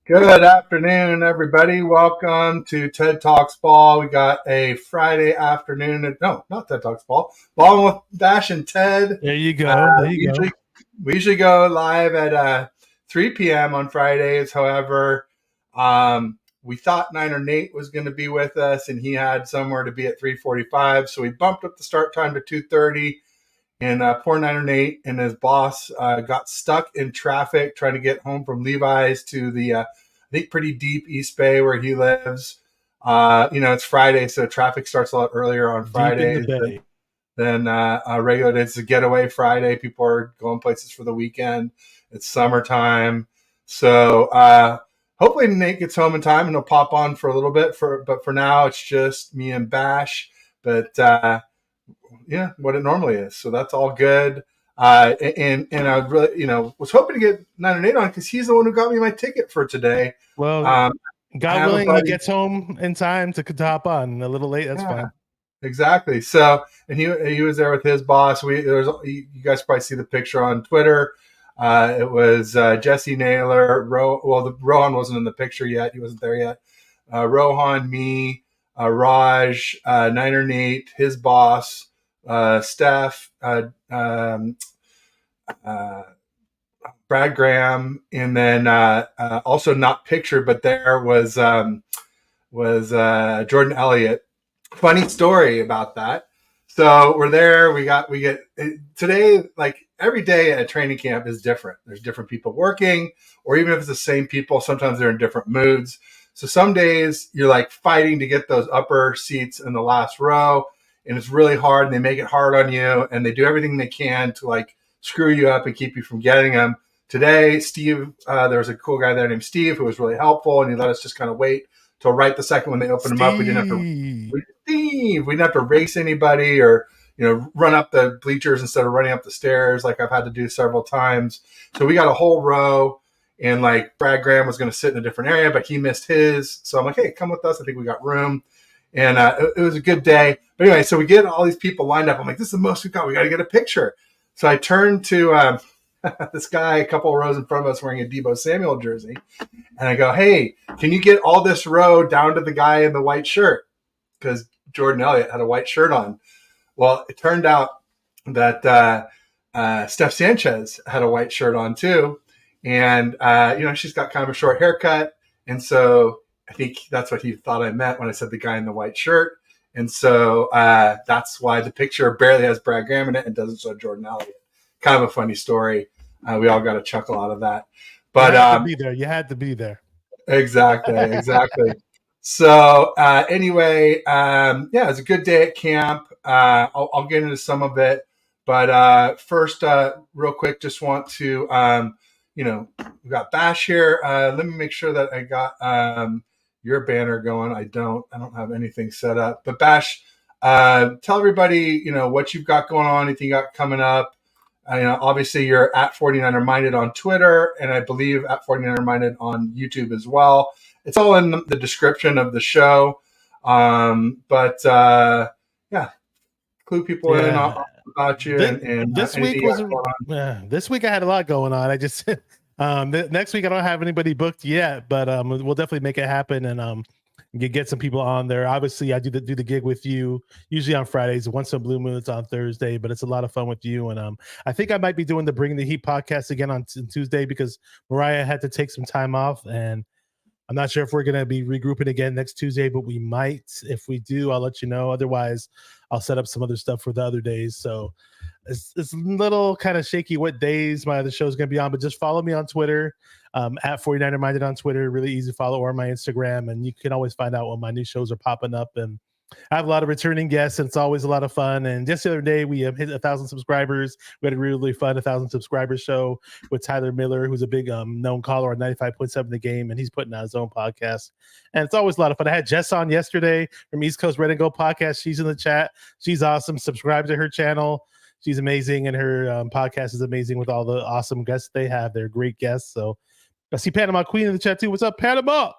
Good afternoon, everybody. Welcome to TED Talks Ball. We got a Friday afternoon. No, not TED Talks Ball. Ball with Dash and Ted. There you go. There you go. We usually go live at 3 p.m. on Fridays. However, we thought Niner Nate was going to be with us, and he had somewhere to be at 3:45. So we bumped up the start time to 2:30. And poor Niner Nate and his boss got stuck in traffic trying to get home from Levi's to the, I think, pretty deep East Bay where he lives. It's Friday, so traffic starts a lot earlier on Deep in the Fridays bay. than regular days. It's a getaway Friday. People are going places for the weekend. It's summertime. So hopefully Nate gets home in time and he'll pop on for a little bit. But for now, it's just me and Bash. But yeah, what it normally is. So that's all good. And I really, was hoping to get 908 on because he's the one who got me my ticket for today. Well, God willing, he gets home in time to hop on. A little late, that's fine. Exactly. So, and he was there with his boss. You guys probably see the picture on Twitter. It was Jesse Naylor. Rohan wasn't in the picture yet. He wasn't there yet. Rohan, me, Raj, Niner Nate, his boss, Steph, Brad Graham, and then also not pictured, but there was Jordan Elliott. Funny story about that. So we're there. We get today, like every day at training camp is different. There's different people working, or even if it's the same people, sometimes they're in different moods. So some days you're like fighting to get those upper seats in the last row, and it's really hard, and they make it hard on you, and they do everything they can to like screw you up and keep you from getting them. Today, Steve, there was a cool guy there named Steve who was really helpful, and he let us just kind of wait till right the second when they opened them up. We didn't have to race anybody or run up the bleachers instead of running up the stairs like I've had to do several times. So we got a whole row, and like Brad Graham was going to sit in a different area, but he missed his. So I'm like, hey, come with us. I think we got room. And it was a good day. But anyway, so we get all these people lined up. I'm like, this is the most we've got. We got to get a picture. So I turned to this guy a couple of rows in front of us wearing a Deebo Samuel jersey. And I go, hey, can you get all this row down to the guy in the white shirt? Because Jordan Elliott had a white shirt on. Well, it turned out that Steph Sanchez had a white shirt on too. And, she's got kind of a short haircut. And so I think that's what he thought I meant when I said the guy in the white shirt. And so that's why the picture barely has Brad Graham in it and doesn't show Jordan Elliott. Kind of a funny story. We all got a chuckle out of that. But you had to be there. Exactly. So anyway, it was a good day at camp. I'll get into some of it. But first, real quick, just want to, we got Bash here. Let me make sure that I got your banner going. I don't have anything set up. But Bash, tell everybody, what you've got going on, anything you got coming up. Obviously you're at 49er Minded on Twitter, and I believe at 49er Minded on YouTube as well. It's all in the description of the show. Clue people in about you. This week this week I had a lot going on. I just next week I don't have anybody booked yet, but we'll definitely make it happen and get some people on there. Obviously, I do the gig with you usually on Fridays. Once in blue moon, it's on Thursday, but it's a lot of fun with you. And I think I might be doing the Bring the Heat podcast again on Tuesday because Mariah had to take some time off, and I'm not sure if we're going to be regrouping again next Tuesday, but we might. If we do, I'll let you know. Otherwise, I'll set up some other stuff for the other days. So it's a little kind of shaky what days my other show is going to be on, but just follow me on Twitter. At 49er Minded on Twitter, really easy to follow, or my Instagram, and you can always find out when my new shows are popping up. And I have a lot of returning guests, and it's always a lot of fun. And just the other day, we hit 1,000 subscribers. We had a really fun 1,000 subscribers show with Tyler Miller, who's a big known caller on 95.7 The Game, and he's putting out his own podcast. And it's always a lot of fun. I had Jess on yesterday from East Coast Red and Gold podcast. She's in the chat. She's awesome. Subscribe to her channel. She's amazing, and her podcast is amazing with all the awesome guests they have. They're great guests. So I see Panama Queen in the chat too. What's up, Panama?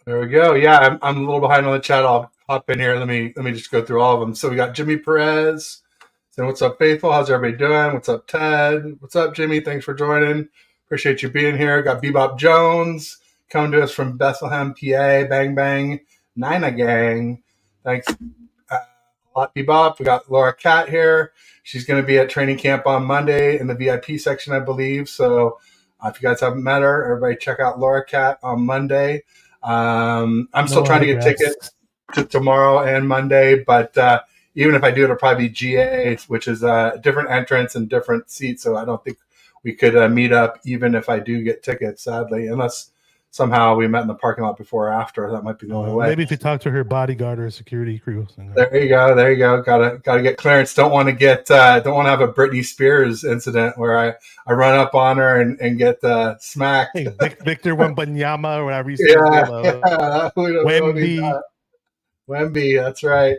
There we go. Yeah, I'm a little behind on the chat. I'll hop in here. Let me just go through all of them. So we got Jimmy Perez saying, "What's up, Faithful? How's everybody doing? What's up, Ted? What's up, Jimmy? Thanks for joining. Appreciate you being here. Got Bebop Jones coming to us from Bethlehem, PA. Bang Bang Nina Gang. Thanks a lot, Bebop. We got Laura Cat here. She's going to be at training camp on Monday in the VIP section, I believe. So if you guys haven't met her, everybody check out Laura Cat on Monday. I'm still trying to get tickets to tomorrow and Monday, but even if I do, it'll probably be GA, which is a different entrance and different seats. So I don't think we could meet up, even if I do get tickets, sadly, unless somehow we met in the parking lot before or after. That might be the only way. Maybe if you talk to her bodyguard or security crew. There you go. There you go. Gotta get clearance. Don't want to have a Britney Spears incident where I run up on her and get smacked. Hey, Victor Wembanyama or whatever you say. Yeah. Wemby, that's right.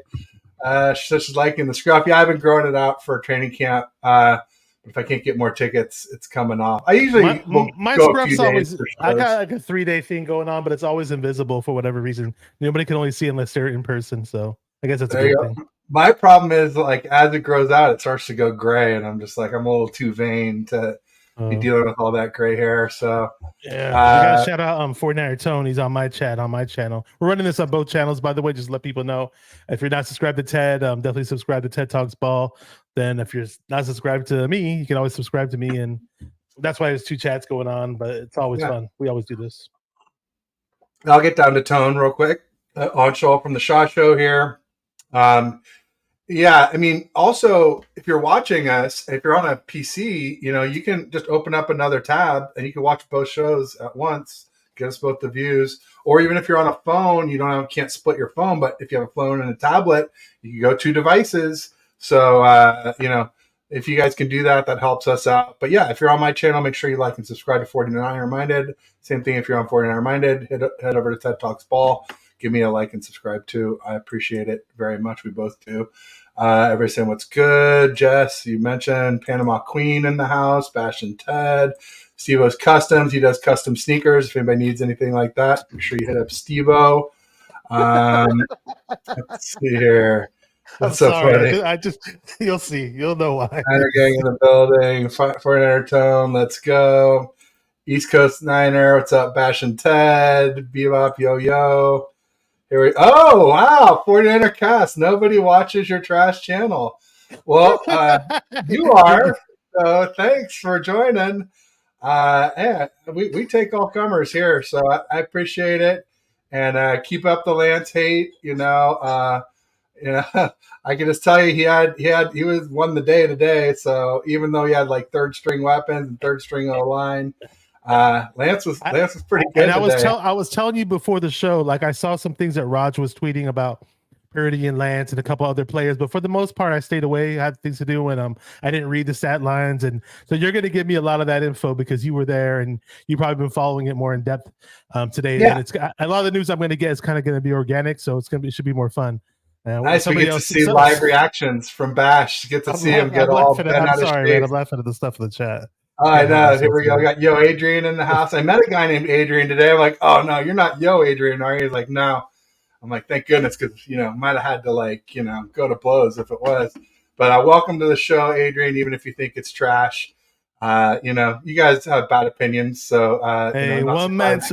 She's liking the scruff. Yeah, I've been growing it out for training camp. If I can't get more tickets, it's coming off. I usually my scruff's always. I got like a 3-day thing going on, but it's always invisible for whatever reason. Nobody can only see unless they're in person. So I guess that's a good thing. My problem is like as it grows out, it starts to go gray, and I'm just like I'm a little too vain to be dealing with all that gray hair. So yeah, we gotta shout out 49er Tone. He's on my channel. We're running this on both channels, by the way. Just let people know if you're not subscribed to Ted, definitely subscribe to Ted Talks Ball. Then if you're not subscribed to me, you can always subscribe to me, and that's why there's 2 chats going on. But it's always fun. We always do this. I'll get down to Tone real quick. On show from the Shaw Show here. Yeah, I mean, also, if you're watching us, if you're on a PC, you can just open up another tab and you can watch both shows at once, get us both the views. Or even if you're on a phone, can't split your phone, but if you have a phone and a tablet, you can go 2 devices. So, if you guys can do that, that helps us out. But yeah, if you're on my channel, make sure you like and subscribe to 49er Minded. Same thing if you're on 49er Minded, head over to TED Talks Ball. Give me a like and subscribe too. I appreciate it very much. We both do. Everybody saying what's good. Jess, you mentioned Panama Queen in the house. Bash and Ted. Steve-O's Customs. He does custom sneakers. If anybody needs anything like that, make sure you hit up Steve-O. Let's see here. That's so funny. I just you'll see. You'll know why. Niner gang in the building. 49er Tone. Let's go. East Coast Niner. What's up? Bash and Ted. Bebop Yo. Oh, wow. 49er Cast. Nobody watches your trash channel. Well, you are. So thanks for joining. Yeah, we take all comers here. So I appreciate it. And keep up the Lance hate. I can just tell you he won the day today. So even though he had like 3rd string weapons and 3rd string O-line, Lance was pretty good. And I was telling you before the show, like I saw some things that Raj was tweeting about Purdy and Lance and a couple other players, but for the most part, I stayed away. I had things to do, and I didn't read the stat lines, and so you're going to give me a lot of that info because you were there and you probably been following it more in depth today. Yeah. And it's a lot of the news I'm going to get is kind of going to be organic, so it should be more fun. Nice. We get to see live reactions from Bash. Get to see him get all bent out of shape. Man, I'm laughing at the stuff in the chat. Oh, I know. Here we go. We got Yo Adrian in the house. I met a guy named Adrian today. I'm like, oh no, you're not Yo Adrian, are you? He's like, no. I'm like, thank goodness, because might have had to go to blows if it was. But welcome to the show, Adrian. Even if you think it's trash, you guys have bad opinions. So hey, one man's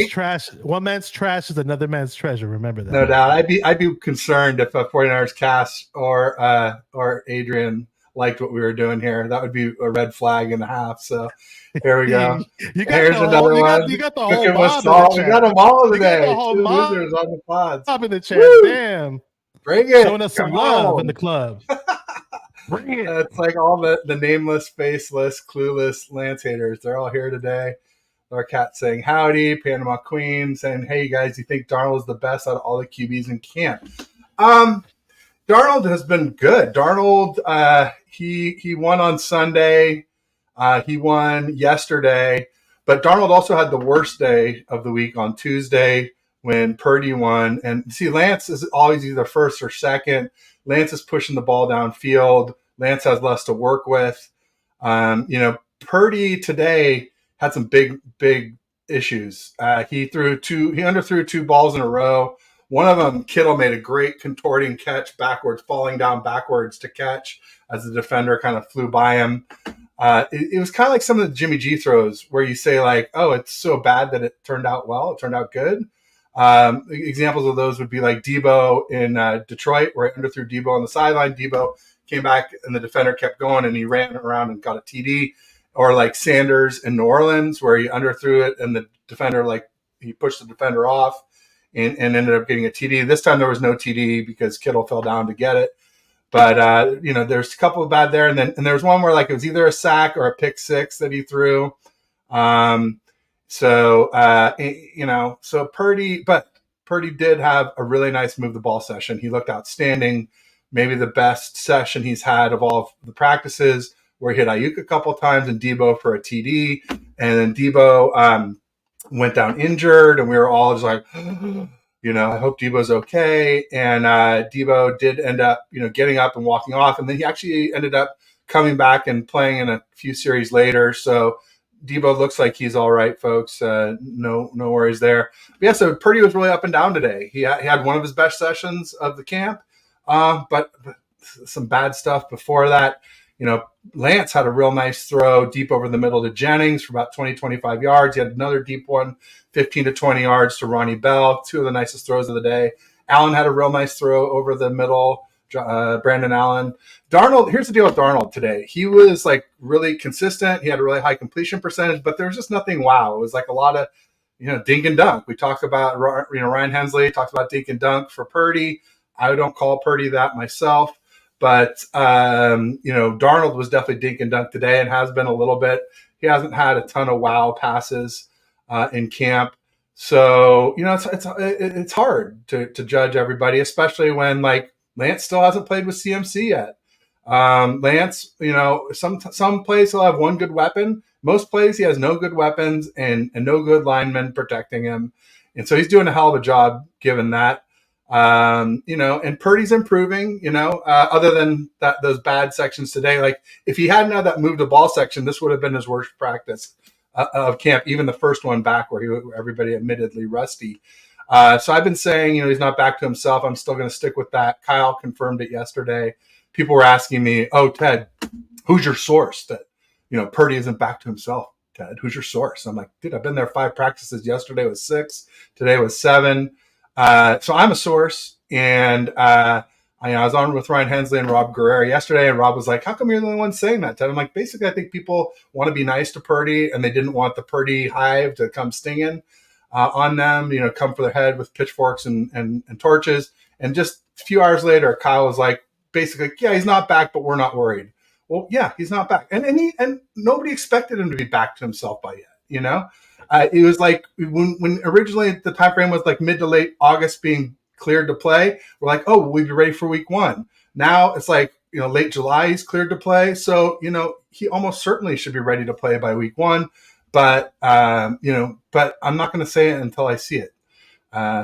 trash is another man's treasure. Remember that. No doubt. I'd be concerned if 49ers Cast or Adrian liked what we were doing here. That would be a red flag and a half. So here we go. Here's another one. You got the whole mob. We got them all today. 2 losers on the pods. Top in the chat. Woo! Damn. Bring it. Showing us some love in the club. Bring it. It's like all the nameless, faceless, clueless Lance haters. They're all here today. Our cat saying howdy. Panama Queen saying, hey, you guys, you think Darnold is the best out of all the QBs in camp? Darnold has been good. Darnold, he won on Sunday. He won yesterday. But Darnold also had the worst day of the week on Tuesday when Purdy won. And see, Lance is always either first or second. Lance is pushing the ball downfield. Lance has less to work with. Purdy today had some big issues. He underthrew 2 balls in a row. One of them, Kittle made a great contorting catch backwards, falling down backwards to catch as the defender kind of flew by him. it was kind of like some of the Jimmy G throws where you say like, oh, it's so bad that it turned out well. It turned out good. Examples of those would be like Debo in Detroit, where I underthrew Debo on the sideline. Debo came back and the defender kept going and he ran around and got a TD. Or like Sanders in New Orleans, where he underthrew it and the defender, like he pushed the defender off and ended up getting a TD. This time there was no TD because Kittle fell down to get it. But there's a couple of bad there, and there was one where like it was either a sack or a pick six that he threw. So Purdy did have a really nice move the ball session. He looked outstanding, maybe the best session he's had of all of the practices, where he hit Ayuk a couple times and Debo for a TD, and then Debo went down injured, and we were all just like, I hope Debo's okay. And Debo did end up, getting up and walking off, and then he actually ended up coming back and playing in a few series later. So Debo looks like he's all right, folks. No worries there. But yeah, so Purdy was really up and down today. He had one of his best sessions of the camp, but some bad stuff before that. Lance had a real nice throw deep over the middle to Jennings for about 20, 25 yards. He had another deep one, 15 to 20 yards to Ronnie Bell, two of the nicest throws of the day. Allen had a real nice throw over the middle, Brandon Allen. Darnold, here's the deal with Darnold today. He was like really consistent. He had a really high completion percentage, but there was just nothing wow. It was like a lot of, dink and dunk. We talked about, Ryan Hensley talked about dink and dunk for Purdy. I don't call Purdy that myself. But, Darnold was definitely dink and dunk today and has been a little bit. He hasn't had a ton of wow passes in camp. So, it's hard to judge everybody, especially when, like, Lance still hasn't played with CMC yet. Lance, some plays he'll have one good weapon. Most plays he has no good weapons and no good linemen protecting him. And so he's doing a hell of a job given that. And Purdy's improving, other than those bad sections today. Like if he hadn't had that move to ball section, this would have been his worst practice of camp, even the first one back where everybody admittedly rusty. So I've been saying, he's not back to himself. I'm still going to stick with that. Kyle confirmed it yesterday. People were asking me, oh, Ted, who's your source that, Purdy isn't back to himself? Ted, who's your source? I'm like, dude, I've been there 5 practices. Yesterday was 6. Today was 7. So I'm a source, and I was on with Ryan Hensley and Rob Guerrero yesterday, and Rob was like, how come you're the only one saying that, Ted? I'm like, basically, I think people want to be nice to Purdy, and they didn't want the Purdy hive to come stinging on them, come for their head with pitchforks and torches. And just a few hours later, Kyle was like, basically, yeah, he's not back, but we're not worried. Well, yeah, he's not back. And nobody expected him to be back to himself by yet, It was like when originally the time frame was like mid to late August being cleared to play. We're like, oh, we'll be ready for week 1. Now it's like, late July he's cleared to play. So, he almost certainly should be ready to play by week 1. But, but I'm not going to say it until I see it.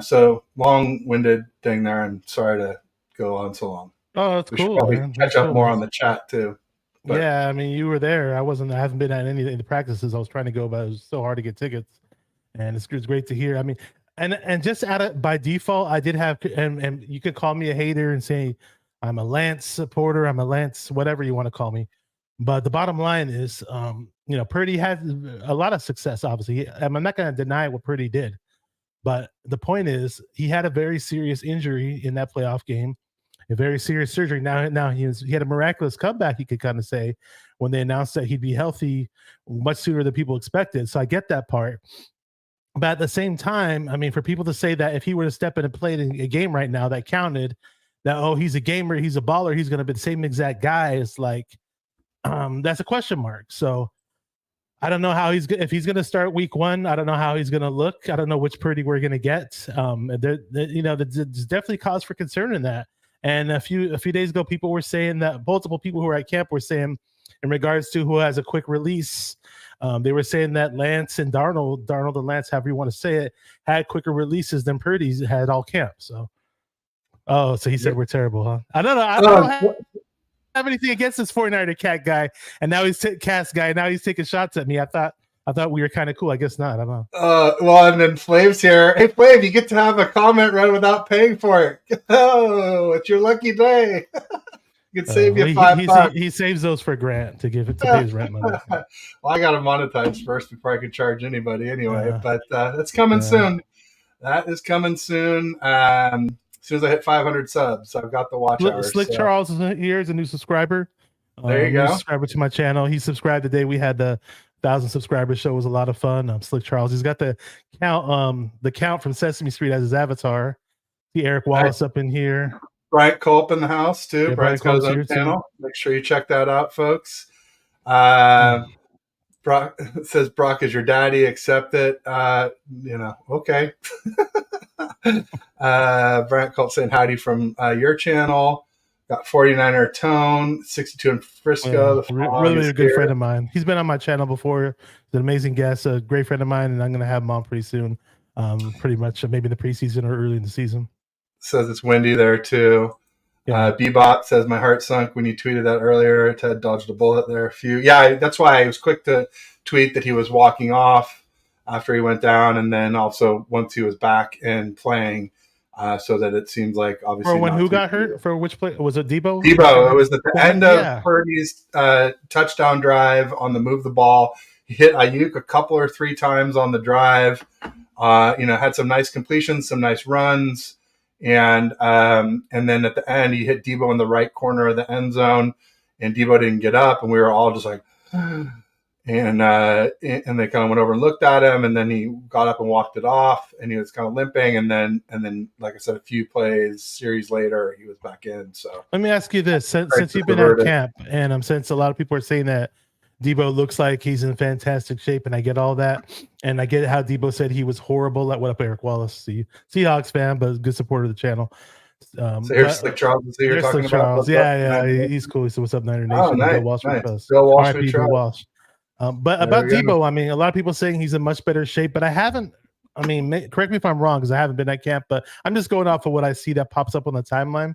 So long-winded thing there. And sorry to go on so long. Oh, that's cool. Probably Man. catch up more on the chat too. But, yeah, I mean, you were there. I haven't been at any of the practices I was trying to go, but it was so hard to get tickets. And it's great to hear. I mean, and just by default, I did have, and you could call me a hater and say I'm a Lance supporter, I'm a Lance, whatever you want to call me. But the bottom line is, Purdy had a lot of success, obviously. I'm not going to deny what Purdy did. But the point is, he had a very serious injury in that playoff game. A very serious surgery. Now he had a miraculous comeback, you could kind of say, when they announced that he'd be healthy much sooner than people expected. So I get that part. But at the same time, I mean, for people to say that if he were to step in and play in a game right now that counted, that, oh, he's a gamer, he's a baller, he's going to be the same exact guy, it's like, that's a question mark. So I don't know how if he's going to start week 1. I don't know how he's going to look. I don't know which Purdy we're going to get. There's definitely cause for concern in that. And a few days ago, people were saying that multiple people who were at camp were saying, in regards to who has a quick release, they were saying that Lance and Darnold and Lance, however you want to say it, had quicker releases than Purdy's had all camp. So, so he said we're terrible, huh? I don't know. I don't have anything against this 49er cat guy, and now he's cast guy. Now he's taking shots at me. I thought we were kind of cool. I guess not. I don't know. Well, and then Flav's here. Hey, Flav, you get to have a comment right without paying for it. Oh, it's your lucky day. You can save you He saves those for Grant to give it to pay his rent money. well, I got to monetize first before I could charge anybody anyway. Uh, But that's coming soon. That is coming soon. As soon as I hit 500 subs, I've got the watch hours. Slick Charles is here. Is a new subscriber. There you go. New subscriber to my channel. He subscribed the day we had the 1,000 subscribers show. It was a lot of fun. Slick Charles. He's got the count from Sesame Street as his avatar. See Eric Wallace up in here. Bryant Culp in the house too. Yeah, Bryant's got his own channel. Make sure you check that out, folks. Brock says, Brock is your daddy. Accept it. Okay. Bryant Culp saying howdy from your channel. Got 49er Tone, 62 in Frisco. Really a good friend of mine. He's been on my channel before. He's an amazing guest, a great friend of mine, and I'm going to have him on pretty soon. Pretty much maybe in the preseason or early in the season. Says it's windy there too. Yeah. Bebop says my heart sunk when you tweeted that earlier. Ted dodged a bullet there. That's why I was quick to tweet that he was walking off after he went down, and then also once he was back and playing, so that it seems like obviously. For who got hurt? For which play? Was it Debo? Debo. It was at the end of Purdy's touchdown drive on the move the ball. He hit Ayuk a couple or three times on the drive. Had some nice completions, some nice runs. And then at the end, he hit Debo in the right corner of the end zone, and Debo didn't get up, and we were all just like, and they kind of went over and looked at him, and then he got up and walked it off, and he was kind of limping, and then like I said, a few series later, he was back in. So let me ask you this: since you've been at camp, and since a lot of people are saying that Debo looks like he's in fantastic shape, and I get all that, and I get how Debo said he was horrible. What up, Eric Wallace? Seahawks fan, but good supporter of the channel. So here's Slick Charles. So you're talking about? He's cool. So what's up, Niner Nation? Oh, nice, Bill Walsh nice. with us. Bill Walsh with Bill Walsh. But about Debo, a lot of people saying he's in much better shape, but I haven't. Correct me if I'm wrong because I haven't been at camp, but I'm just going off of what I see that pops up on the timeline.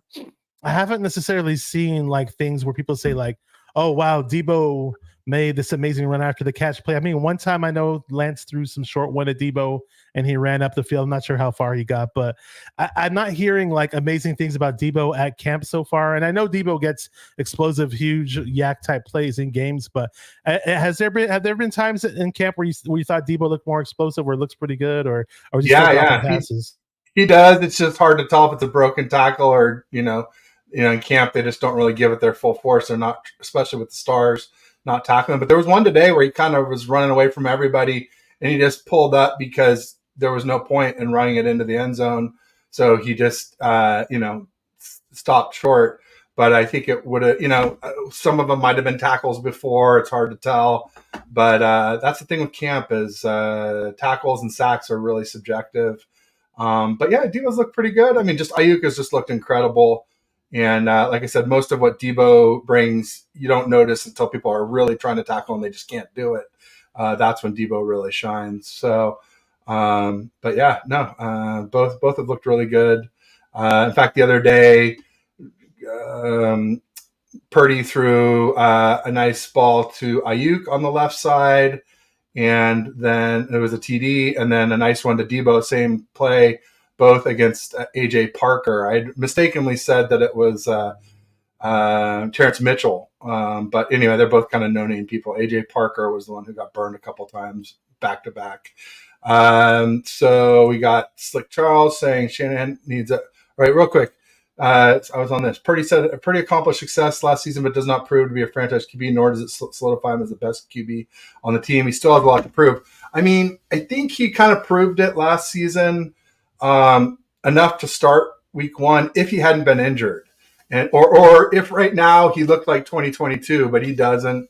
I haven't necessarily seen like things where people say like, "Oh wow, Debo made this amazing run after the catch play." One time I know Lance threw some short one at Debo and he ran up the field. I'm not sure how far he got, but I'm not hearing like amazing things about Debo at camp so far. And I know Debo gets explosive, huge yak type plays in games, but have there been times in camp where you thought Debo looked more explosive or looks pretty good or passes? He does. It's just hard to tell if it's a broken tackle or, in camp, they just don't really give it their full force. They're not, especially with the stars, not tackling. But there was one today where he kind of was running away from everybody and he just pulled up because there was no point in running it into the end zone. So he just, stopped short. But I think it would have, some of them might have been tackles before. It's hard to tell. But that's the thing with camp is tackles and sacks are really subjective. But yeah, Debo's looked pretty good. Just Ayuk has just looked incredible. And like I said, most of what Debo brings, you don't notice until people are really trying to tackle and they just can't do it. That's when Debo really shines. So, but yeah, no, both have looked really good. In fact, the other day, Purdy threw a nice ball to Ayuk on the left side, and then it was a TD, and then a nice one to Debo, same play, both against AJ Parker. I mistakenly said that it was Terrence Mitchell. But anyway, they're both kind of no-name people. AJ Parker was the one who got burned a couple times back to back. So we got Slick Charles saying Shanahan needs a... All right, real quick. I was on this. Purdy said a pretty accomplished success last season, but does not prove to be a franchise QB, nor does it solidify him as the best QB on the team. He still has a lot to prove. I think he kind of proved it last season enough to start week one if he hadn't been injured. Or if right now he looked like 2022, but he doesn't.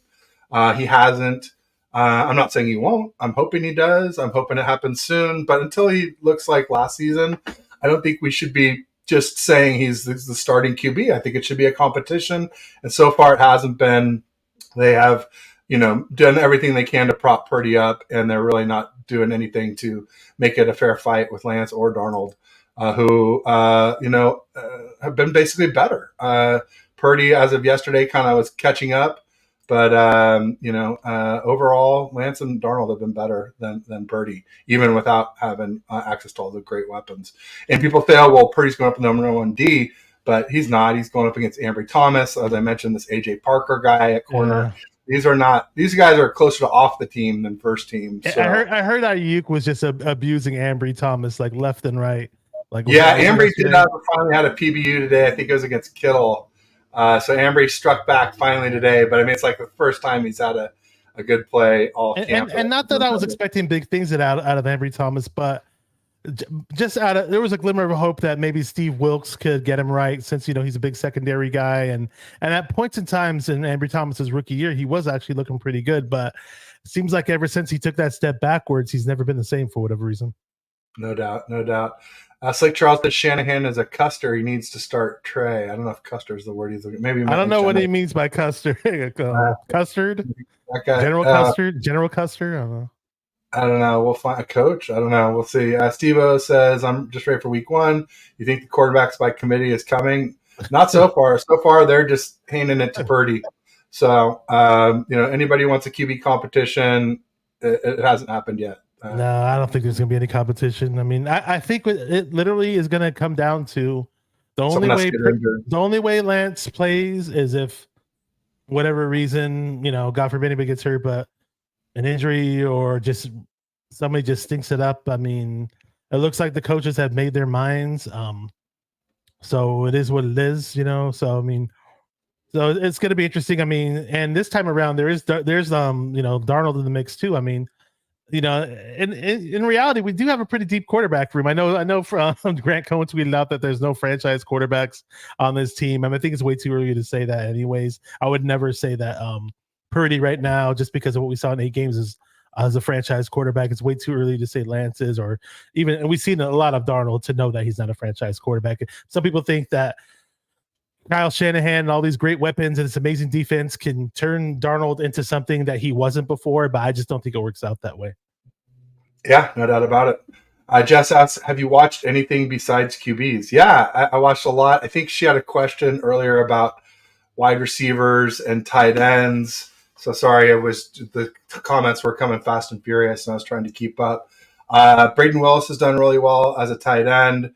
He hasn't. I'm not saying he won't. I'm hoping he does. I'm hoping it happens soon. But until he looks like last season, I don't think we should be just saying he's the starting QB. I think it should be a competition. And so far it hasn't been. They have, done everything they can to prop Purdy up, and they're really not doing anything to make it a fair fight with Lance or Darnold, who have been basically better. Purdy, as of yesterday, kind of was catching up. But, overall, Lance and Darnold have been better than Purdy, even without having access to all the great weapons. And people say, oh, well, Purdy's going up in the number one D. But but he's not. He's going up against Ambry Thomas, as I mentioned, this AJ Parker guy at corner. Yeah. These guys are closer to off the team than first team. So. I heard Ayuk was just abusing Ambry Thomas like left and right. Like Ambry finally had a PBU today. I think it was against Kittle. So Ambry struck back finally today, but I mean, it's like the first time he's had a good play all camp. And not that I was expecting big things out of Ambry Thomas, but just there was a glimmer of hope that maybe Steve Wilkes could get him right, since he's a big secondary guy, and at points in times in Ambry Thomas's rookie year he was actually looking pretty good, but it seems like ever since he took that step backwards he's never been the same for whatever reason. No doubt. Slick Charles says Shanahan is a Custer. He needs to start Trey. I don't know if Custer is the word he's looking. Maybe I don't know what he means by Custer. Custard. General Custard. General Custer. I don't know. We'll find a coach. I don't know. We'll see. Steve-O says, I'm just ready for week 1. You think the quarterbacks by committee is coming? Not so far. So far, they're just handing it to Purdy. So, anybody who wants a QB competition, it hasn't happened yet. No, I don't think there's going to be any competition. I mean, I think it literally is going to come down to the only way Lance plays is if whatever reason, God forbid anybody gets hurt, but an injury or just somebody just stinks it up. I mean, it looks like the coaches have made their minds. So it is what it is, So I mean, so it's going to be interesting. I mean, and this time around there's Darnold in the mix too. I mean, in reality, we do have a pretty deep quarterback room. I know from Grant Cohen tweeted out that there's no franchise quarterbacks on this team. I think it's way too early to say that anyways. I would never say that Purdy right now, just because of what we saw in 8 games as a franchise quarterback. It's way too early to say Lance is, or even, and we've seen a lot of Darnold to know that he's not a franchise quarterback. Some people think that Kyle Shanahan and all these great weapons and this amazing defense can turn Darnold into something that he wasn't before, but I just don't think it works out that way. Yeah, no doubt about it. Jess asks, have you watched anything besides QBs? Yeah, I watched a lot. I think she had a question earlier about wide receivers and tight ends. So sorry, the comments were coming fast and furious, and I was trying to keep up. Braden Willis has done really well as a tight end.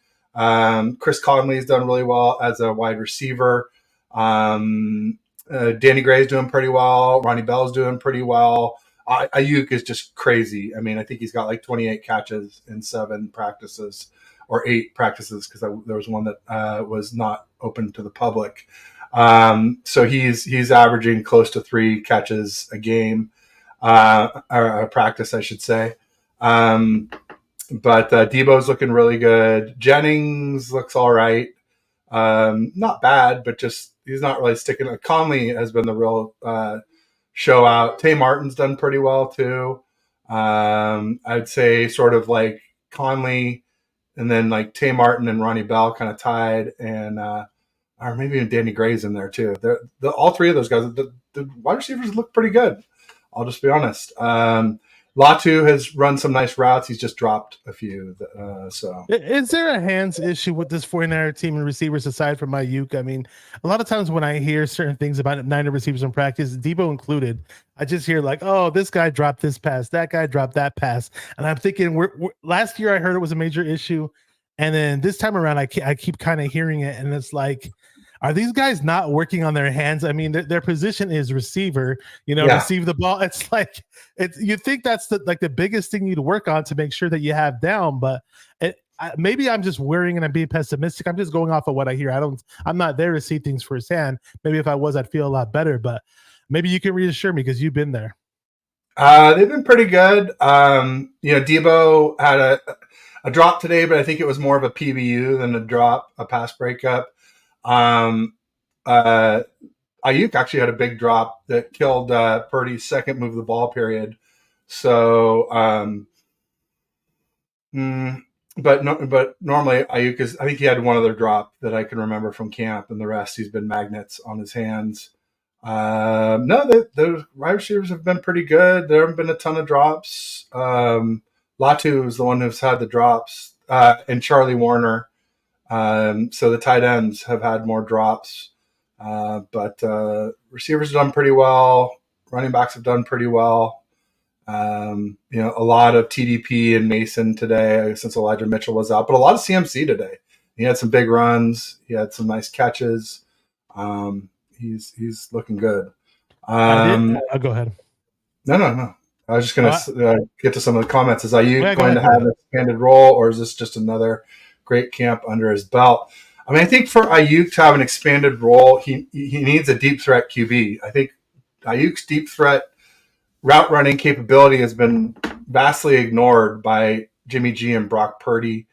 Chris Conley has done really well as a wide receiver. Danny Gray is doing pretty well. Ronnie Bell's doing pretty well. Ayuk is just crazy. I mean, I think he's got like 28 catches in 7 practices or 8 practices, because there was one that was not open to the public. So he's averaging close to 3 catches a game, or a practice, I should say. But Debo's looking really good. Jennings looks all right. Not bad, but just he's not really sticking. Conley has been the real show out. Tay Martin's done pretty well too. I'd say sort of like Conley, and then like Tay Martin and Ronnie Bell kind of tied, and or maybe even Danny Gray's in there too. All 3 of those guys, the wide receivers look pretty good. I'll just be honest. Latu has run some nice routes. He's just dropped a few. So, is there a hands issue with this 49er team and receivers aside from Ayuk? I mean, a lot of times when I hear certain things about Niner receivers in practice, Debo included, I just hear like, "Oh, this guy dropped this pass, that guy dropped that pass," and I'm thinking, last year I heard it was a major issue, and then this time around I keep kind of hearing it, and it's like, are these guys not working on their hands? I mean, their position is receiver, receive the ball. It's like, you think that's the biggest thing you'd work on to make sure that you have down, but maybe I'm just worrying and I'm being pessimistic. I'm just going off of what I hear. I'm not there to see things firsthand. Maybe if I was, I'd feel a lot better, but maybe you can reassure me because you've been there. They've been pretty good. Debo had a drop today, but I think it was more of a PBU than a pass breakup. Ayuk actually had a big drop that killed Purdy's second move of the ball period. So, but normally Ayuk is. I think he had one other drop that I can remember from camp, and the rest he's been magnets on his hands. The wide receivers have been pretty good. There haven't been a ton of drops. Latu is the one who's had the drops, and Charlie Warner. So the tight ends have had more drops, but receivers have done pretty well. Running backs have done pretty well. A lot of TDP and Mason today since Elijah Mitchell was out, but a lot of CMC today. He had some big runs. He had some nice catches. He's looking good. I did. I'll go ahead. No. I was just going to get to some of the comments. Is Ayuk going to have an expanded role, or is this just another great camp under his belt? I mean, I think for Ayuk to have an expanded role, he needs a deep threat QB. I think Ayuk's deep threat route running capability has been vastly ignored by Jimmy G and Brock Purdy.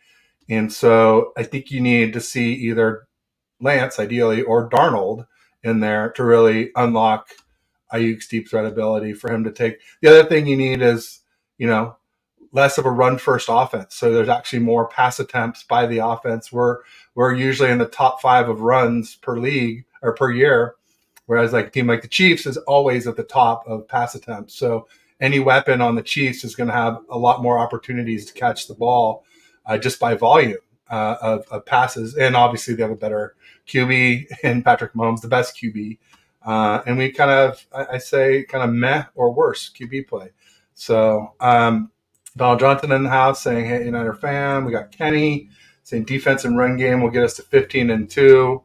And so I think you need to see either Lance, ideally, or Darnold in there to really unlock Ayuk's deep threat ability for him to take. The other thing you need is, less of a run first offense. So there's actually more pass attempts by the offense. We're usually in the top 5 of runs per league or per year, whereas like a team like the Chiefs is always at the top of pass attempts. So any weapon on the Chiefs is going to have a lot more opportunities to catch the ball just by volume of passes. And obviously they have a better QB in Patrick Mahomes, the best QB. And we I say meh or worse QB play. So Donald Johnson in the house saying, hey, United fan. We got Kenny saying defense and run game will get us to 15-2.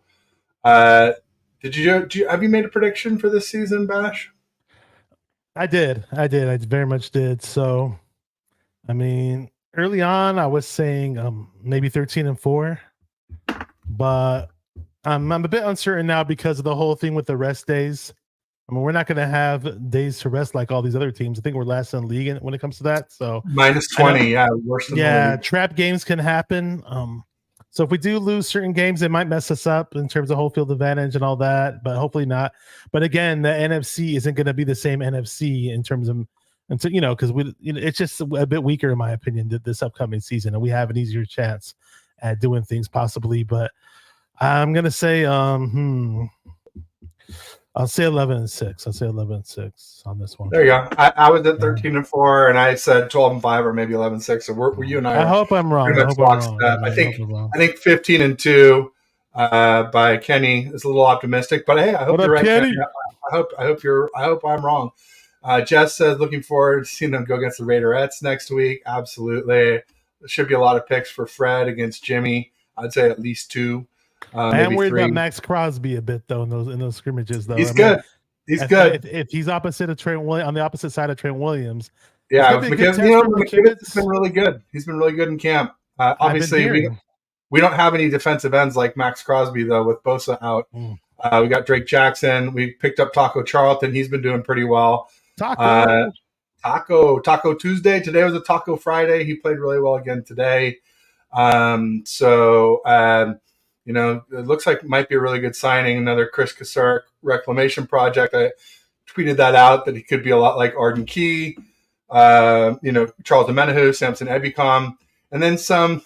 Have you made a prediction for this season, Bash? I did. I very much did. So, I mean, early on, I was saying maybe 13-4, but I'm a bit uncertain now because of the whole thing with the rest days. I mean, we're not going to have days to rest like all these other teams. I think we're last in the league when it comes to that. So -20, worse than the league. Trap games can happen. So if we do lose certain games, it might mess us up in terms of home field advantage and all that, but hopefully not. But again, the NFC isn't going to be the same NFC in terms of, because it's just a bit weaker in my opinion this upcoming season, and we have an easier chance at doing things possibly. But I'm going to say, I'll say 11-6. I'll say 11-6 on this one. There you go. I was at 13-4, and I said 12-5 or maybe 11-6. So were you and I? I hope I'm wrong. I think 15-2 by Kenny is a little optimistic, but hey, I hope you're right, Kenny. I hope I'm wrong. Jess says looking forward to seeing them go against the Raiderettes next week. Absolutely, there should be a lot of picks for Fred against Jimmy. I'd say at least 2. I am worried about Max Crosby a bit though in those scrimmages though. He's good. He's good. If he's opposite of Trent Williams, on the opposite side of Trent Williams, because McKivitz has been really good. He's been really good in camp. Obviously, we don't have any defensive ends like Max Crosby though with Bosa out. We got Drake Jackson. We picked up Taco Charlton. He's been doing pretty well. Taco Tuesday. Today was a Taco Friday. He played really well again today. It looks like it might be a really good signing. Another Chris Kasurek reclamation project. I tweeted that out that he could be a lot like Arden Key, Charles Domenahu, Samson Ebicom. And then some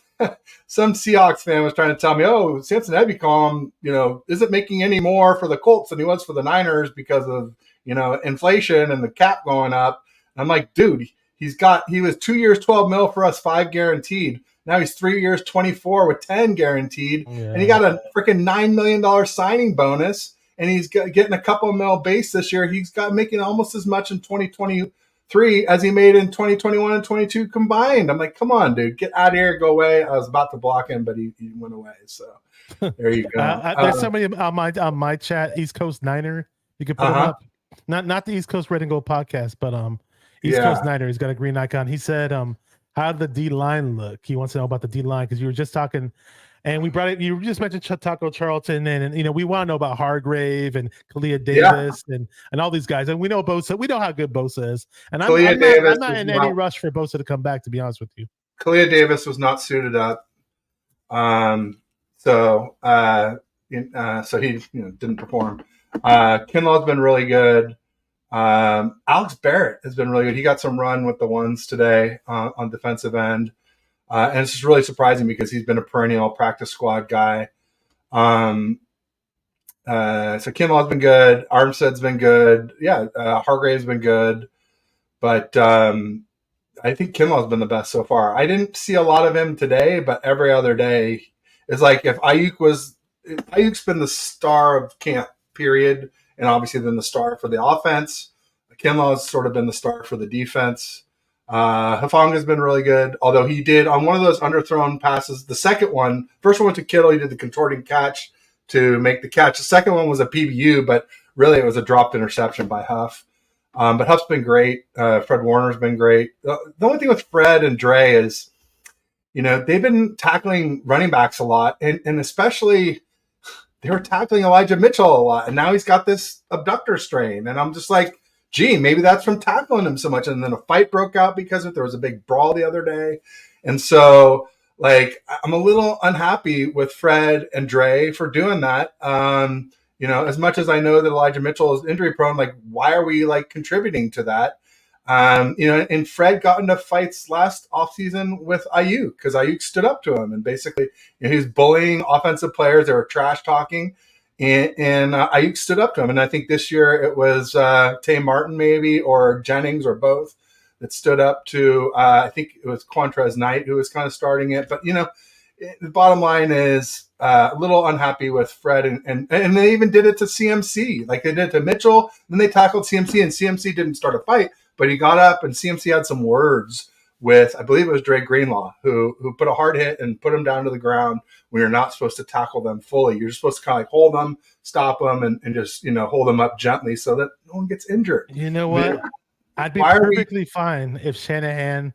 Seahawks fan was trying to tell me, oh, Samson Ebicom, isn't making any more for the Colts than he was for the Niners because of, inflation and the cap going up. And I'm like, dude, he was 2 years, 12 mil for us, 5 guaranteed. Now he's 3 years, 24 with 10 guaranteed. Yeah. And he got a freaking $9 million signing bonus. And he's getting a couple mil base this year. He's got making almost as much in 2023 as he made in 2021 and 22 combined. I'm like, come on, dude, get out of here, go away. I was about to block him, but he went away. So there you go. There's somebody on my chat, East Coast Niner. You can put him up. Not the East Coast Red and Gold podcast, but East Coast Niner. He's got a green icon. He said, how did the D line look? He wants to know about the D line because you were just talking, and we brought it. You just mentioned Taco Charlton, and we want to know about Hargrave and Kalia Davis and all these guys. And we know Bosa. We know how good Bosa is. And I'm not in any rush for Bosa to come back. To be honest with you, Kalia Davis was not suited up, so he didn't perform. Kinlaw's been really good. Alex Barrett has been really good. He got some run with the ones today on defensive end. And it's just really surprising because he's been a perennial practice squad guy. So Kinlaw's been good. Armstead's been good. Yeah, Hargrave's been good. But I think Kinlaw's been the best so far. I didn't see a lot of him today, but every other day is like if Ayuk's been the star of camp, period. And obviously then the star for the offense. Kinlaw's sort of been the star for the defense. Hafanga's been really good, although he did on one of those underthrown passes. The second one, first one went to Kittle. He did the contorting catch to make the catch. The second one was a PBU, but really it was a dropped interception by Huff. But Huff's been great. Fred Warner's been great. The only thing with Fred and Dre is, they've been tackling running backs a lot, and especially they were tackling Elijah Mitchell a lot, and now he's got this abductor strain, and I'm just like, gee, maybe that's from tackling him so much. And then a fight broke out because of it. There was a big brawl the other day, and so I'm a little unhappy with Fred and Dre for doing that. As much as I know that Elijah Mitchell is injury prone, why are we contributing to that? And Fred got into fights last offseason with Ayuk because Ayuk stood up to him and basically he was bullying offensive players. They were trash talking, and Ayuk stood up to him. And I think this year it was Tay Martin maybe or Jennings or both that stood up to, I think it was Quantrez Knight who was kind of starting it. But, the bottom line is a little unhappy with Fred. And they even did it to CMC. They did it to Mitchell. Then they tackled CMC, and CMC didn't start a fight. But he got up, and CMC had some words with, I believe it was Dre Greenlaw, who put a hard hit and put him down to the ground when you're not supposed to tackle them fully. You're just supposed to kind of hold them, stop them, and just, hold them up gently so that no one gets injured. You know what? I'd be perfectly fine if Shanahan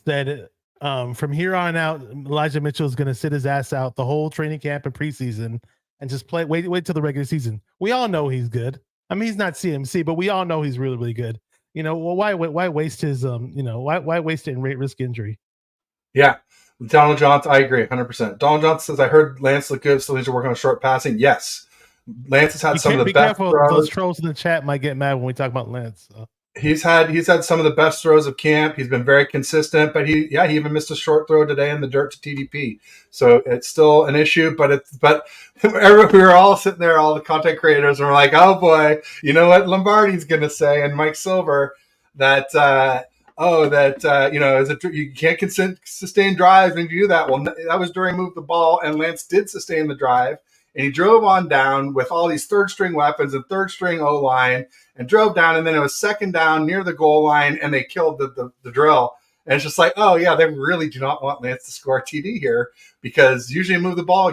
said, from here on out, Elijah Mitchell is going to sit his ass out the whole training camp and preseason and just wait till the regular season. We all know he's good. I mean, he's not CMC, but we all know he's really, really good. Why waste his, why waste it and risk injury? Yeah. Donald Johnson, I agree 100%. Donald Johnson says, I heard Lance look good, so he's working on short passing. Yes. Lance has had some of the best throws. Those trolls in the chat might get mad when we talk about Lance. So. He's had some of the best throws of camp. He's been very consistent, but he even missed a short throw today in the dirt to TDP. So it's still an issue, but we were all sitting there, all the content creators, and we're like, oh boy, you know what Lombardi's going to say, and Mike Silver, that you can't sustain drives when you do that. Well, that was during Move the Ball, and Lance did sustain the drive, and he drove on down with all these third string weapons and third string O-line, and drove down, and then it was second down near the goal line, and they killed the drill. And it's just like, oh yeah, they really do not want Lance to score a TD here, because usually you move the ball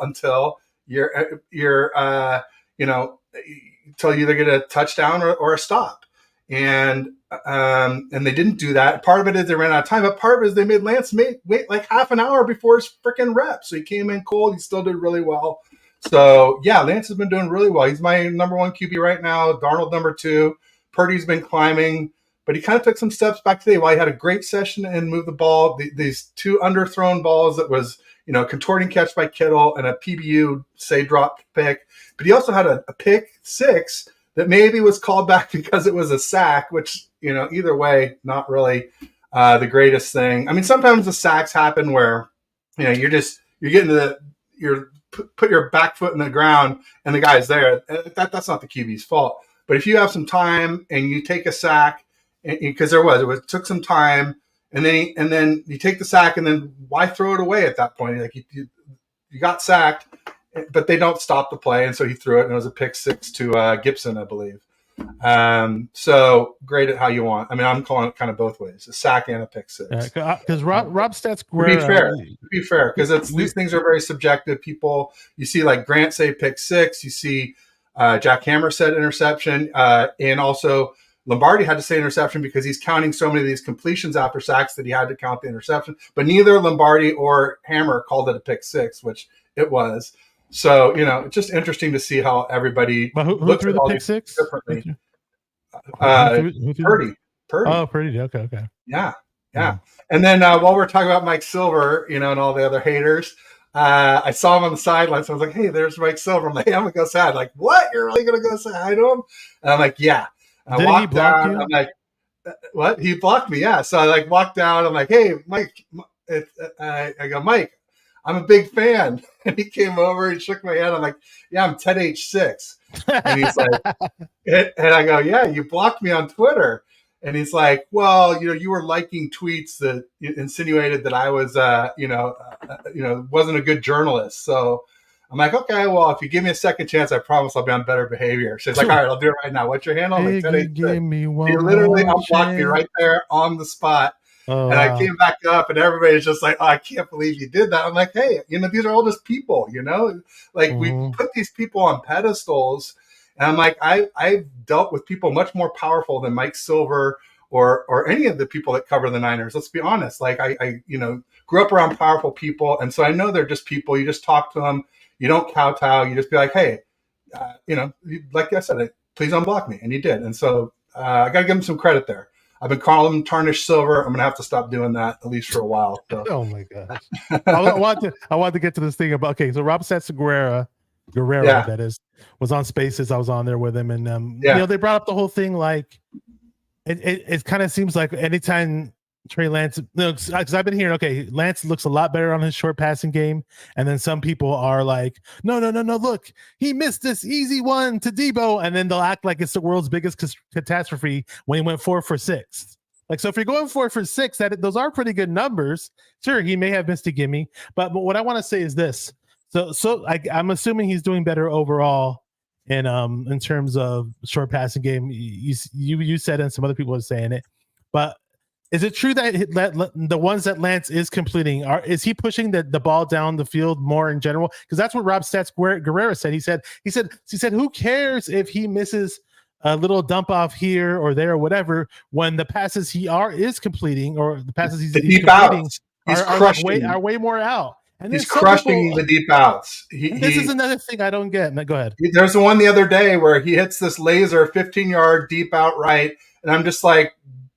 until you're until you either get a touchdown or a stop. And they didn't do that. Part of it is they ran out of time, but part of it is they made Lance wait like half an hour before his freaking rep. So he came in cold. He still did really well. So yeah, Lance has been doing really well. He's my number one QB right now. Darnold number 2. Purdy's been climbing, but he kind of took some steps back today. While he had a great session and moved the ball, these 2 underthrown balls that was contorting catch by Kittle and a PBU drop pick, but he also had a pick 6 that maybe was called back because it was a sack, which, either way, not really the greatest thing. I mean, sometimes the sacks happen where, you're put your back foot in the ground and the guy's there. That's not the QB's fault. But if you have some time and you take a sack, because it took some time, and then you take the sack, and then why throw it away at that point? Like you got sacked, but they don't stop the play, and so he threw it, and it was a pick 6 to Gibson, I believe. So great at how you want. I mean, I'm calling it kind of both ways: a sack and a pick 6. Because Rob Stats to be fair, because these things are very subjective. People, you see like Grant say pick 6, you see Jack Hammer said interception, and also Lombardi had to say interception because he's counting so many of these completions after sacks that he had to count the interception. But neither Lombardi or Hammer called it a pick 6, which it was. So, it's just interesting to see how everybody who threw the pick 6 differently. Purdy. Oh, Purdy. Okay. Yeah. And then while we're talking about Mike Silver, and all the other haters, I saw him on the sidelines. So I was like, hey, there's Mike Silver. I'm like, hey, I'm going to go say hi. Like, what? You're really going to go say hi to him? And I'm like, yeah. I walked down. You? I'm like, what? He blocked me. Yeah. So I walked down. I'm like, hey, Mike. I go, Mike, I'm a big fan. And he came over and shook my hand. I'm like, yeah, I'm Ted H6. And he's like, and I go, yeah, you blocked me on Twitter. And he's like, well, you were liking tweets that insinuated that I was, wasn't a good journalist. So I'm like, okay, well, if you give me a second chance, I promise I'll be on better behavior. She's like, all right, I'll do it right now. What's your handle? I'm like, Biggie, 1086. give me He one literally more unblocked me chance. right there on the spot. Oh, and wow. I came back up, and everybody's just like, oh, I can't believe you did that. I'm like, hey, these are all just people, like we put these people on pedestals. And I'm like, I've dealt with people much more powerful than Mike Silver or any of the people that cover the Niners. Let's be honest. Like I grew up around powerful people. And so I know they're just people. You just talk to them. You don't kowtow. You just be like, hey, like I said, please unblock me. And he did. And so I got to give him some credit there. I've been calling him tarnished silver. I'm going to have to stop doing that at least for a while. So. Oh my gosh. I want to get to this thing about, okay. So Rob Guerrero, Yeah. that is, was on Spaces. I was on there with him, and they brought up the whole thing. Like it kind of seems like anytime Trey Lance, because I've been hearing, okay, Lance looks a lot better on his short passing game, and then some people are like, no, look, he missed this easy one to Debo, and then they'll act like it's the world's biggest catastrophe when he went 4 for 6. Like, so if you're going 4 for 6, those are pretty good numbers. Sure, he may have missed a gimme, but what I want to say is this. So I'm assuming he's doing better overall in terms of short passing game. You said it, and some other people are saying it, but is it true that the ones that Lance is completing is he pushing the ball down the field more in general? Because that's what Rob Guerrero said. He said, who cares if he misses a little dump off here or there or whatever, when the passes he is completing, or the passes he's completing are way more out. And he's crushing the deep outs. This is another thing I don't get. Go ahead. There's the one the other day where he hits this laser 15-yard deep out right, and I'm just like,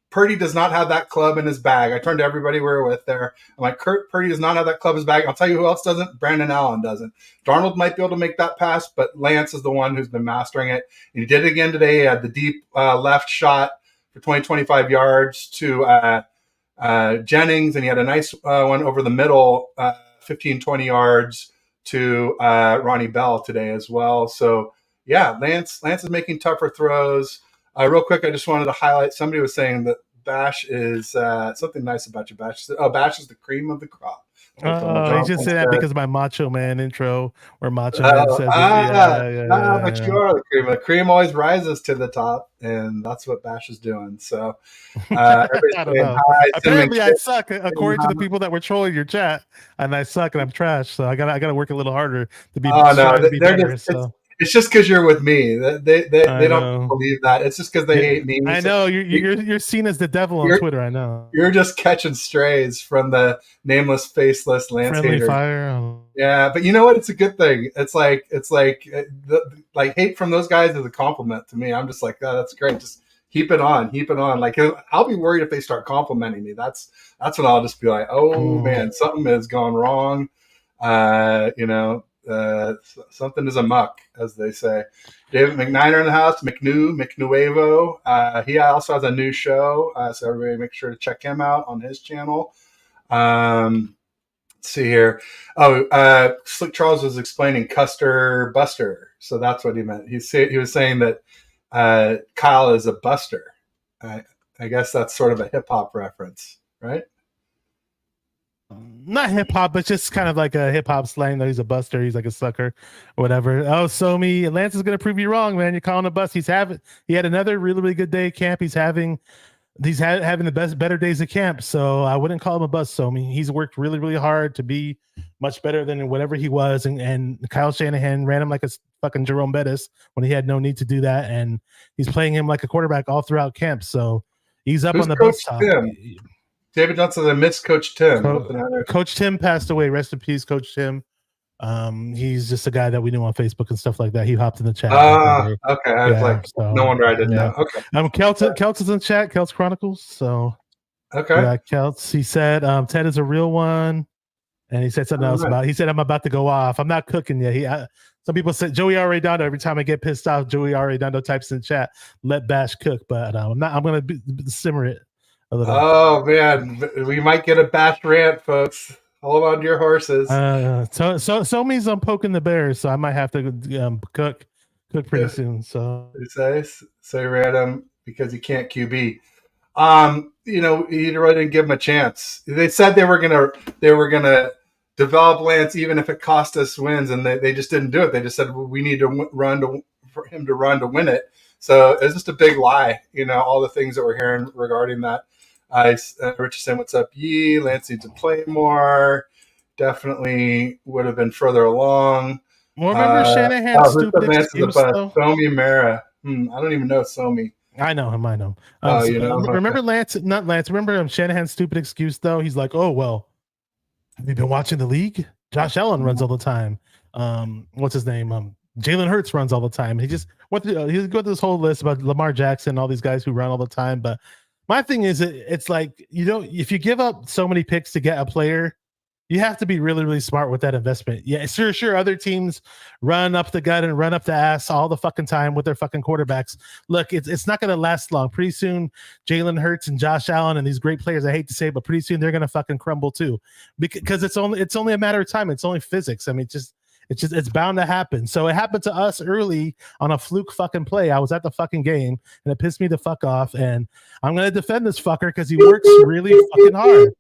Purdy does not have that club in his bag. I turned to everybody we were with there. I'm like, Purdy does not have that club in his bag. I'll tell you who else doesn't. Brandon Allen doesn't. Darnold might be able to make that pass, but Lance is the one who's been mastering it. And he did it again today. He had the deep left shot for 25 yards to Jennings, and he had a nice one over the middle, 20 yards to Ronnie Bell today as well. So, yeah, Lance is making tougher throws. Real quick, I just wanted to highlight, somebody was saying that Bash is something nice about you, Bash. Bash is the cream of the crop. He just said that because of my Macho Man intro, where Macho Man says, but you are the cream. The cream always rises to the top, and that's what Bash is doing. So, I don't know. Apparently, I suck, according to the people that were trolling your chat, and I suck and I'm trash. So I gotta work a little harder to be. To be better, it's just because you're with me. They don't believe that. It's just because they hate me. I know you're seen as the devil on Twitter. I know you're just catching strays from the nameless, faceless Lance haters. Fire. Yeah, but you know what? It's a good thing. It's like hate from those guys is a compliment to me. I'm just like, oh, that's great. Just keep it on. Like, I'll be worried if they start complimenting me. That's when I'll just be like, oh man, something has gone wrong. Something is amok, as they say. David McNiner in the house, McNuevo. He also has a new show, so everybody make sure to check him out on his channel. Let's see here. Slick Charles was explaining Custer Buster, so that's what he meant. He was saying that Kyle is a buster. I guess that's sort of a hip hop reference, right? Not hip hop, but just kind of like a hip hop slang that he's a buster, he's like a sucker, or whatever. Oh, Somi, Lance is gonna prove you wrong, man. You're calling a bust. He had another really, really good day at camp. He's having the better days at camp. So I wouldn't call him a bust, Somi. He's worked really, really hard to be much better than whatever he was. And Kyle Shanahan ran him like a fucking Jerome Bettis when he had no need to do that. And he's playing him like a quarterback all throughout camp. So he's up on the bus top. David Johnson, I miss Coach Tim. Coach Tim passed away. Rest in peace, Coach Tim. He's just a guy that we knew on Facebook and stuff like that. He hopped in the chat. Okay. I was like, no wonder I didn't know. Okay. Kelt's is in chat. Kelt's Chronicles. So, okay. Yeah, Kelt's. He said, Ted is a real one. And he said something else about. He said, I'm about to go off. I'm not cooking yet. Some people said Joey Arredondo. Every time I get pissed off, Joey Arredondo types in the chat, "Let Bash cook." But I'm not. I'm going to simmer it. Oh man, we might get a Bash rant, folks. Hold on to your horses. So means I'm poking the bears, so I might have to cook pretty soon. So say random because he can't QB. He really didn't give him a chance. They said they were gonna develop Lance even if it cost us wins, and they just didn't do it. They just said, well, we need to for him to run to win it. So it's just a big lie, all the things that we're hearing regarding that. Richard saying, what's up, Yee? Lance needs to play more. Definitely would have been further along. Well, remember Shanahan's stupid excuse, though? Somi Mara. I don't even know Somi. I know him. Okay. Remember Shanahan's stupid excuse, though? He's like, oh, well, have you been watching the league? Josh Allen runs all the time. What's his name? Jalen Hurts runs all the time. He just went through this whole list about Lamar Jackson, all these guys who run all the time. But my thing is, it's like, if you give up so many picks to get a player, you have to be really, really smart with that investment. Yeah, sure. Other teams run up the gut and run up the ass all the fucking time with their fucking quarterbacks. Look, it's not going to last long. Pretty soon, Jalen Hurts and Josh Allen and these great players, I hate to say it, but pretty soon they're going to fucking crumble too, because it's only a matter of time. It's only physics. I mean, it's bound to happen. So it happened to us early on a fluke fucking play. I was at the fucking game and it pissed me the fuck off. And I'm going to defend this fucker because he works really fucking hard.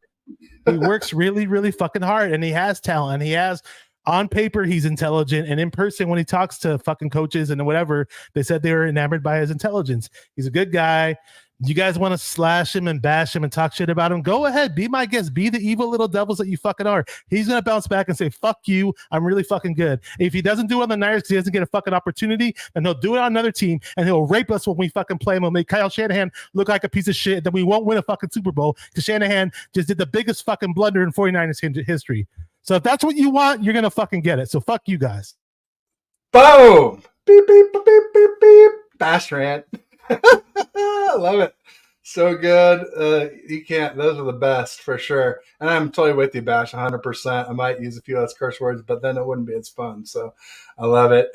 He works really, really fucking hard, and he has talent. He has, on paper, he's intelligent, and in person, when he talks to fucking coaches and whatever, they said they were enamored by his intelligence. He's a good guy. You guys want to slash him and bash him and talk shit about him? Go ahead, be my guest. Be the evil little devils that you fucking are. He's gonna bounce back and say, "Fuck you, I'm really fucking good." If he doesn't do it on the Niners because he doesn't get a fucking opportunity, then he'll do it on another team and he'll rape us when we fucking play him. He'll make Kyle Shanahan look like a piece of shit. Then we won't win a fucking Super Bowl because Shanahan just did the biggest fucking blunder in 49ers history. So if that's what you want, you're gonna fucking get it. So fuck you guys. Boom. Beep beep beep beep beep. Bash rant. I love it. So good. You can't. Those are the best for sure. And I'm totally with you, Bash, 100%. I might use a few less curse words, but then it wouldn't be as fun. So I love it.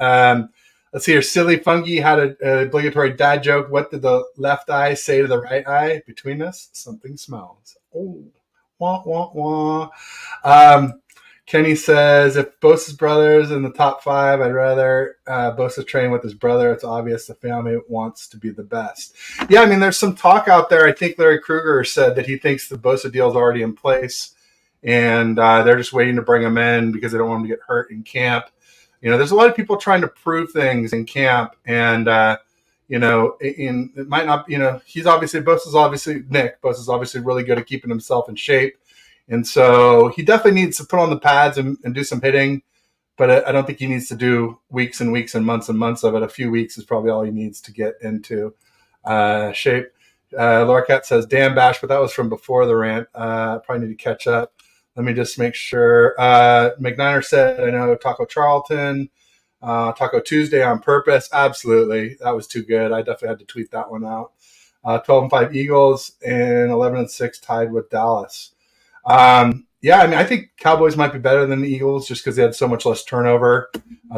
Let's see here. Silly Fungi had an obligatory dad joke. What did the left eye say to the right eye? Between us, something smells. Oh, wah, wah, wah. Kenny says, if Bosa's brother's in the top 5, I'd rather Bosa train with his brother. It's obvious the family wants to be the best. Yeah, I mean, there's some talk out there. I think Larry Krueger said that he thinks the Bosa deal is already in place, and they're just waiting to bring him in because they don't want him to get hurt in camp. There's a lot of people trying to prove things in camp, and, it might not, Bosa's obviously really good at keeping himself in shape. And so he definitely needs to put on the pads and do some hitting, but I don't think he needs to do weeks and weeks and months of it. A few weeks is probably all he needs to get into shape. Laura Cat says, damn, Bash, but that was from before the rant. Probably need to catch up. Let me just make sure. McNiner said, I know Taco Charlton, Taco Tuesday on purpose. Absolutely. That was too good. I definitely had to tweet that one out. 12-5 Eagles and 11-6 tied with Dallas. Yeah, I mean, I think Cowboys might be better than the Eagles just because they had so much less turnover.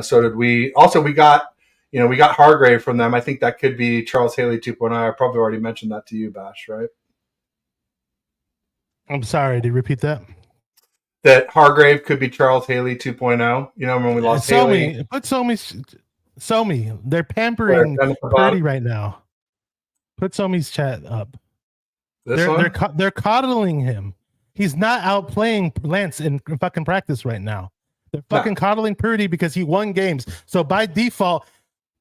So did we. Also, we got Hargrave from them. I think that could be Charles Haley 2.0. I probably already mentioned that to you, Bash, right? I'm sorry. Did you repeat that? That Hargrave could be Charles Haley 2.0. When we lost Haley. Put Somi. They're pampering Purdy right now. Put Somi's chat up. They're coddling him. He's not outplaying Lance in fucking practice right now. They're fucking coddling Purdy because he won games. So by default,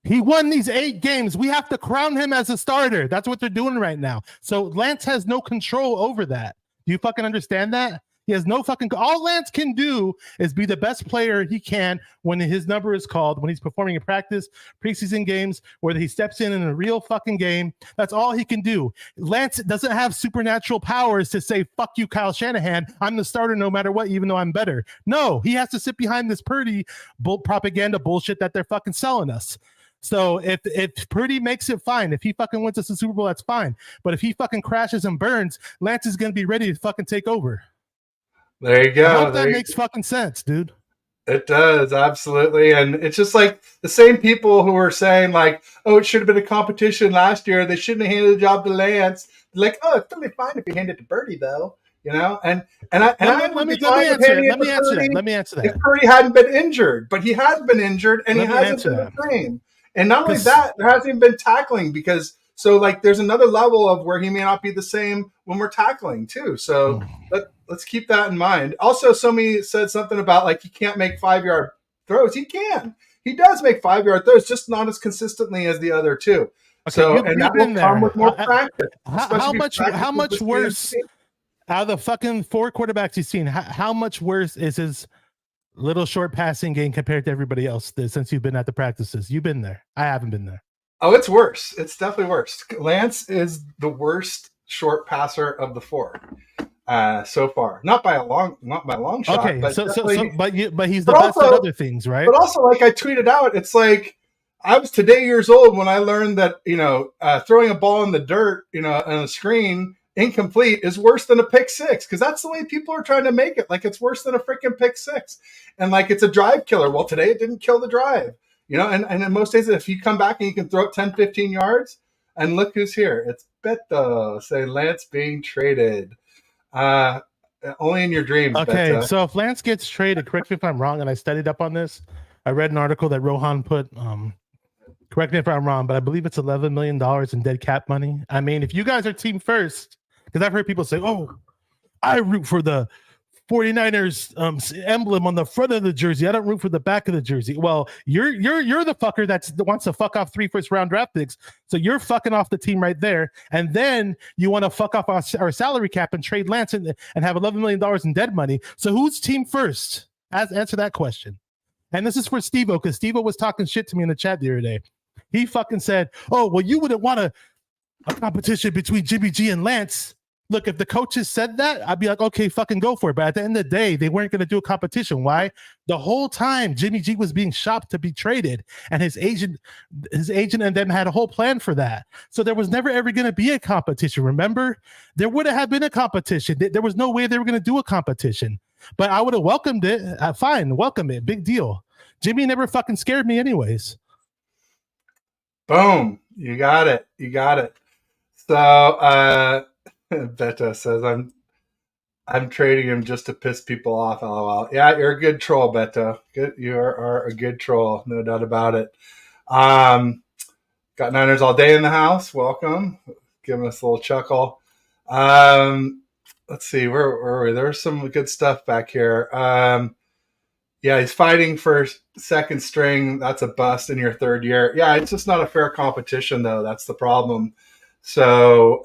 he won these 8 games. We have to crown him as a starter. That's what they're doing right now. So Lance has no control over that. Do you fucking understand that? He has no fucking... All Lance can do is be the best player he can when his number is called, when he's performing in practice, preseason games, whether he steps in a real fucking game. That's all he can do. Lance doesn't have supernatural powers to say, fuck you, Kyle Shanahan. I'm the starter no matter what, even though I'm better. No, he has to sit behind this Purdy propaganda bullshit that they're fucking selling us. So if Purdy makes it, fine. If he fucking wins us the Super Bowl, that's fine. But if he fucking crashes and burns, Lance is going to be ready to fucking take over. There you go. I hope that makes fucking sense, dude. It does, absolutely. And it's just like the same people who were saying, like, oh, it should have been a competition last year. They shouldn't have handed the job to Lance. Like, oh, it's totally fine if you hand it to Purdy, though. Let me answer that. If Purdy hadn't been injured, but he has been injured, and he hasn't been the same. And not only that, there hasn't even been tackling because there's another level of where he may not be the same when we're tackling too. So let's keep that in mind. Also, somebody said something about like he can't make 5-yard throws. He can. He does make 5-yard throws, just not as consistently as the other two. Okay, So, and you've that will been come there. with more practice. How much worse CMC. out of the fucking 4 quarterbacks you've seen? How much worse is his little short passing game compared to everybody else since you've been at the practices? You've been there. I haven't been there. Oh, it's worse. It's definitely worse. Lance is the worst short passer of the 4 so far. Not by a long shot. Okay, but but he's the best at other things, right? But also, like I tweeted out, it's like I was today years old when I learned that throwing a ball in the dirt, on a screen incomplete is worse than a pick 6, because that's the way people are trying to make it. Like it's worse than a freaking pick 6, and like it's a drive killer. Well, today it didn't kill the drive. And in most days, if you come back and you can throw it 10, 15 yards, and look who's here. It's Beto saying Lance being traded. Only in your dreams, okay, Beto. So if Lance gets traded, correct me if I'm wrong, and I studied up on this. I read an article that Rohan put, correct me if I'm wrong, but I believe it's $11 million in dead cap money. I mean, if you guys are team first, because I've heard people say, oh, I root for the 49ers emblem on the front of the jersey. I don't root for the back of the jersey. Well, you're the fucker that wants to fuck off 3 first-round draft picks. So you're fucking off the team right there. And then you want to fuck off our salary cap and trade Lance and have $11 million in dead money. So who's team first? Answer that question. And this is for Steve-O, because Steve-O was talking shit to me in the chat the other day. He fucking said, oh, well, you wouldn't want a competition between Jimmy G and Lance. Look, if the coaches said that, I'd be like, okay, fucking go for it. But at the end of the day, they weren't going to do a competition. Why? The whole time, Jimmy G was being shopped to be traded, and his agent and them had a whole plan for that. So there was never ever going to be a competition. Remember, there would have been a competition. There was no way they were going to do a competition. But I would have welcomed it. Fine, welcome it. Big deal. Jimmy never fucking scared me, anyways. Boom! You got it. So, Beto says I'm trading him just to piss people off. LOL. Yeah, you're a good troll, Beto. Good, you are a good troll, no doubt about it. Got Niners all day in the house. Welcome. Giving us a little chuckle. Let's see, where are we? There's some good stuff back here. Yeah, he's fighting for second string. That's a bust in your third year. Yeah, it's just not a fair competition, though. That's the problem. So,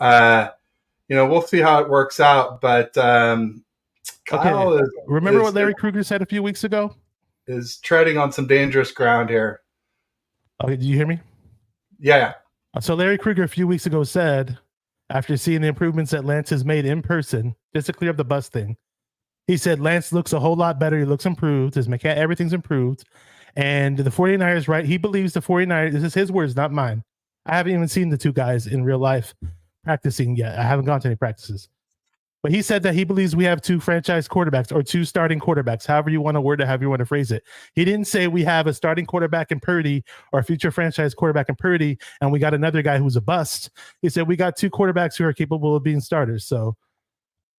we'll see how it works out. But Kyle remember what Larry Krueger said a few weeks ago? Is treading on some dangerous ground here. Okay, do you hear me? Yeah. So Larry Krueger a few weeks ago said, after seeing the improvements that Lance has made in person, just to clear up the bus thing, he said Lance looks a whole lot better. He looks improved. His everything's improved. And the 49ers, right? He believes the 49ers, this is his words, not mine. I haven't even seen the two guys in real life practicing yet. I haven't gone to any practices. But he said that he believes we have 2 franchise quarterbacks, or 2 starting quarterbacks, however you want to word it, however you want to phrase it. He didn't say we have a starting quarterback in Purdy or a future franchise quarterback in Purdy, and we got another guy who's a bust. He said we got 2 quarterbacks who are capable of being starters. So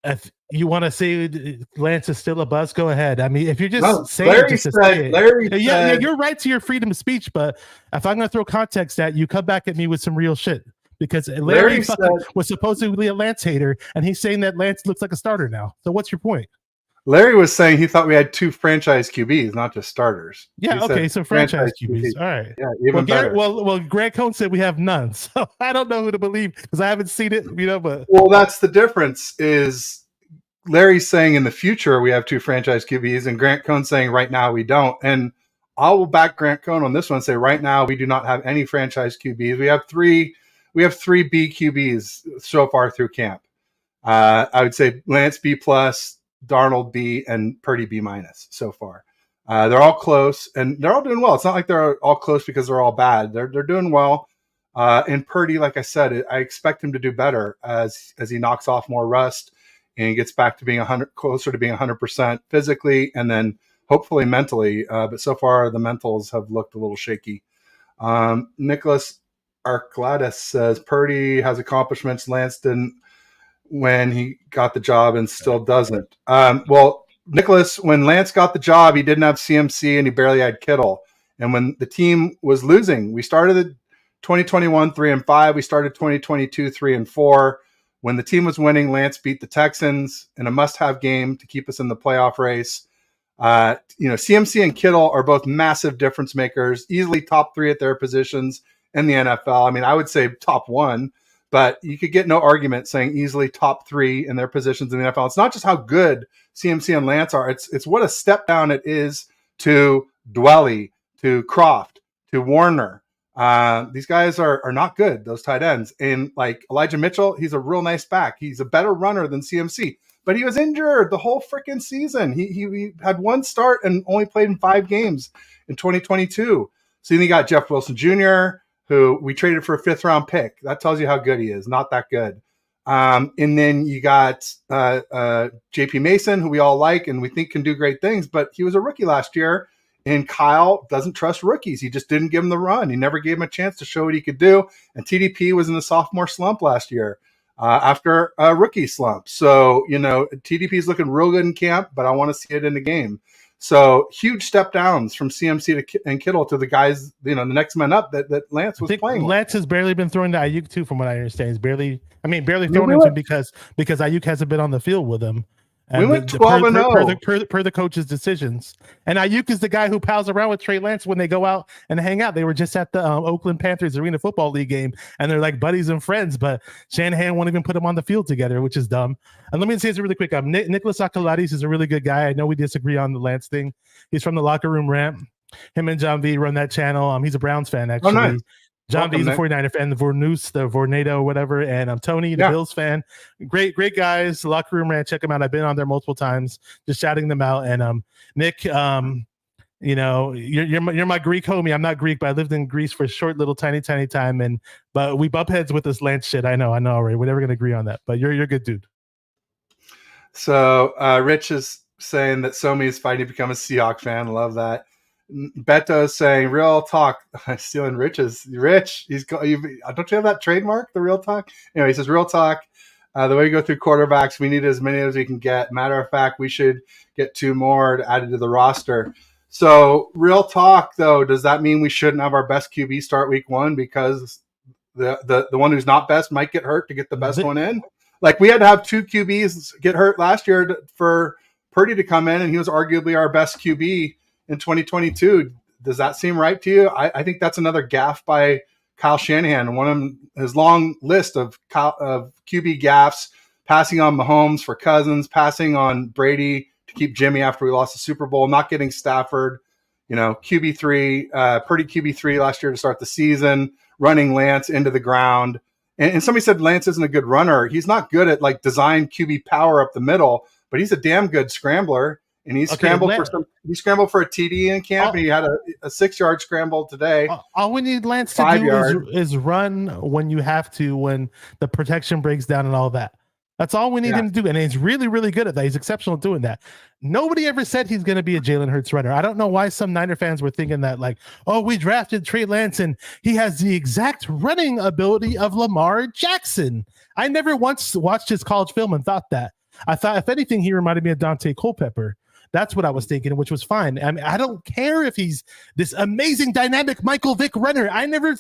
if you want to say Lance is still a bust, go ahead. I mean, if you're just saying Larry just said, yeah, you're right to your freedom of speech, but if I'm going to throw context at you, come back at me with some real shit. Because Larry was supposedly a Lance hater, and he's saying that Lance looks like a starter now. So what's your point? Larry was saying he thought we had 2 franchise QBs, not just starters. Yeah, okay, so franchise QBs. All right. Yeah, even better. Well, Greg Cohn said we have none, so I don't know who to believe because I haven't seen it, but... Well, that's the difference is Larry's saying in the future we have 2 franchise QBs, and Grant Cohn saying right now we don't. And I will back Grant Cohn on this one and say right now we do not have any franchise QBs. We have 3 B QBs so far through camp. I would say Lance B+, Darnold B, and Purdy B- so far. They're all close, and they're all doing well. It's not like they're all close because they're all bad. They're doing well. And Purdy, like I said, I expect him to do better as he knocks off more rust and gets back to being closer to being 100% physically, and then hopefully mentally. But so far, the mentals have looked a little shaky. Nicholas Arcladis says Purdy has accomplishments Lance didn't when he got the job and still doesn't. Well, Nicholas, when Lance got the job, he didn't have CMC and he barely had Kittle. And when the team was losing, we started 2021 3-5. We started 2022 3-4. When the team was winning, Lance beat the Texans in a must-have game to keep us in the playoff race. CMC and Kittle are both massive difference makers, easily top 3 at their positions in the NFL. I mean, I would say top 1, but you could get no argument saying easily top 3 in their positions in the NFL. It's not just how good CMC and Lance are. It's what a step down it is to Dwelly, to Croft, to Warner. These guys are not good, those tight ends. And like Elijah Mitchell, he's a real nice back. He's a better runner than CMC. But he was injured the whole freaking season. He had 1 start and only played in 5 games in 2022. So then you got Jeff Wilson Jr., who we traded for a 5th-round pick. That tells you how good he is. Not that good. And then you got J.P. Mason, who we all like and we think can do great things. But he was a rookie last year, and Kyle doesn't trust rookies. He just didn't give him the run. He never gave him a chance to show what he could do. And TDP was in the sophomore slump last year. After a rookie slump. So, TDP is looking real good in camp, but I want to see it in the game. So huge step downs from CMC and Kittle to the guys, the next man up that Lance was playing. Lance has barely been throwing to Ayuk too, from what I understand. He's barely throwing into him because Ayuk hasn't been on the field with him. And we went 12-0 per the coach's decisions. And Ayuk is the guy who pals around with Trey Lance when they go out and hang out. They were just at the Oakland Panthers Arena Football League game, and they're like buddies and friends, but Shanahan won't even put them on the field together, which is dumb. And let me say this really quick. Nicholas Akalatis is a really good guy. I know we disagree on the Lance thing. He's from the Locker Room Rant. Him and John V run that channel. He's a Browns fan, actually. Oh, nice. John V's a 49er fan, the Vornus, the Vornado, whatever, and Tony, the Bills fan. Great guys. Locker Room Rant, check them out. I've been on there multiple times, just shouting them out. And Nick, you're my Greek homie. I'm not Greek, but I lived in Greece for a short little tiny time. But we bump heads with this Lance shit. I know, right? We're never gonna agree on that. But you're a good dude. So Rich is saying that Somi is fighting to become a Seahawk fan. Love that. Beto is saying real talk. Stealing Rich's. Rich, don't you have that trademark, the real talk? Anyway, he says real talk. The way we go through quarterbacks, we need as many as we can get. Matter of fact, we should get 2 more added to the roster. So real talk, though, does that mean we shouldn't have our best QB start week 1 because the one who's not best might get hurt to get the best one in? Like we had to have 2 QBs get hurt last year for Purdy to come in, and he was arguably our best QB in 2022. Does that seem right to you? I think that's another gaffe by Kyle Shanahan. One of his long list of QB gaffes, passing on Mahomes for Cousins, passing on Brady to keep Jimmy after we lost the Super Bowl, not getting Stafford, QB3, Purdy QB3 last year to start the season, running Lance into the ground. And somebody said Lance isn't a good runner. He's not good at like design QB power up the middle, but he's a damn good scrambler. And he scrambled for a TD in camp, and he had a 6-yard scramble today. All we need Lance to do is run when you have to, when the protection breaks down and all that. That's all we need him to do. And he's really, really good at that. He's exceptional at doing that. Nobody ever said he's going to be a Jalen Hurts runner. I don't know why some Niner fans were thinking that, like, oh, we drafted Trey Lance and he has the exact running ability of Lamar Jackson. I never once watched his college film and thought that. I thought, if anything, he reminded me of Dante Culpepper. That's what I was thinking, which was fine. I mean, I don't care if he's this amazing, dynamic Michael Vick runner. I never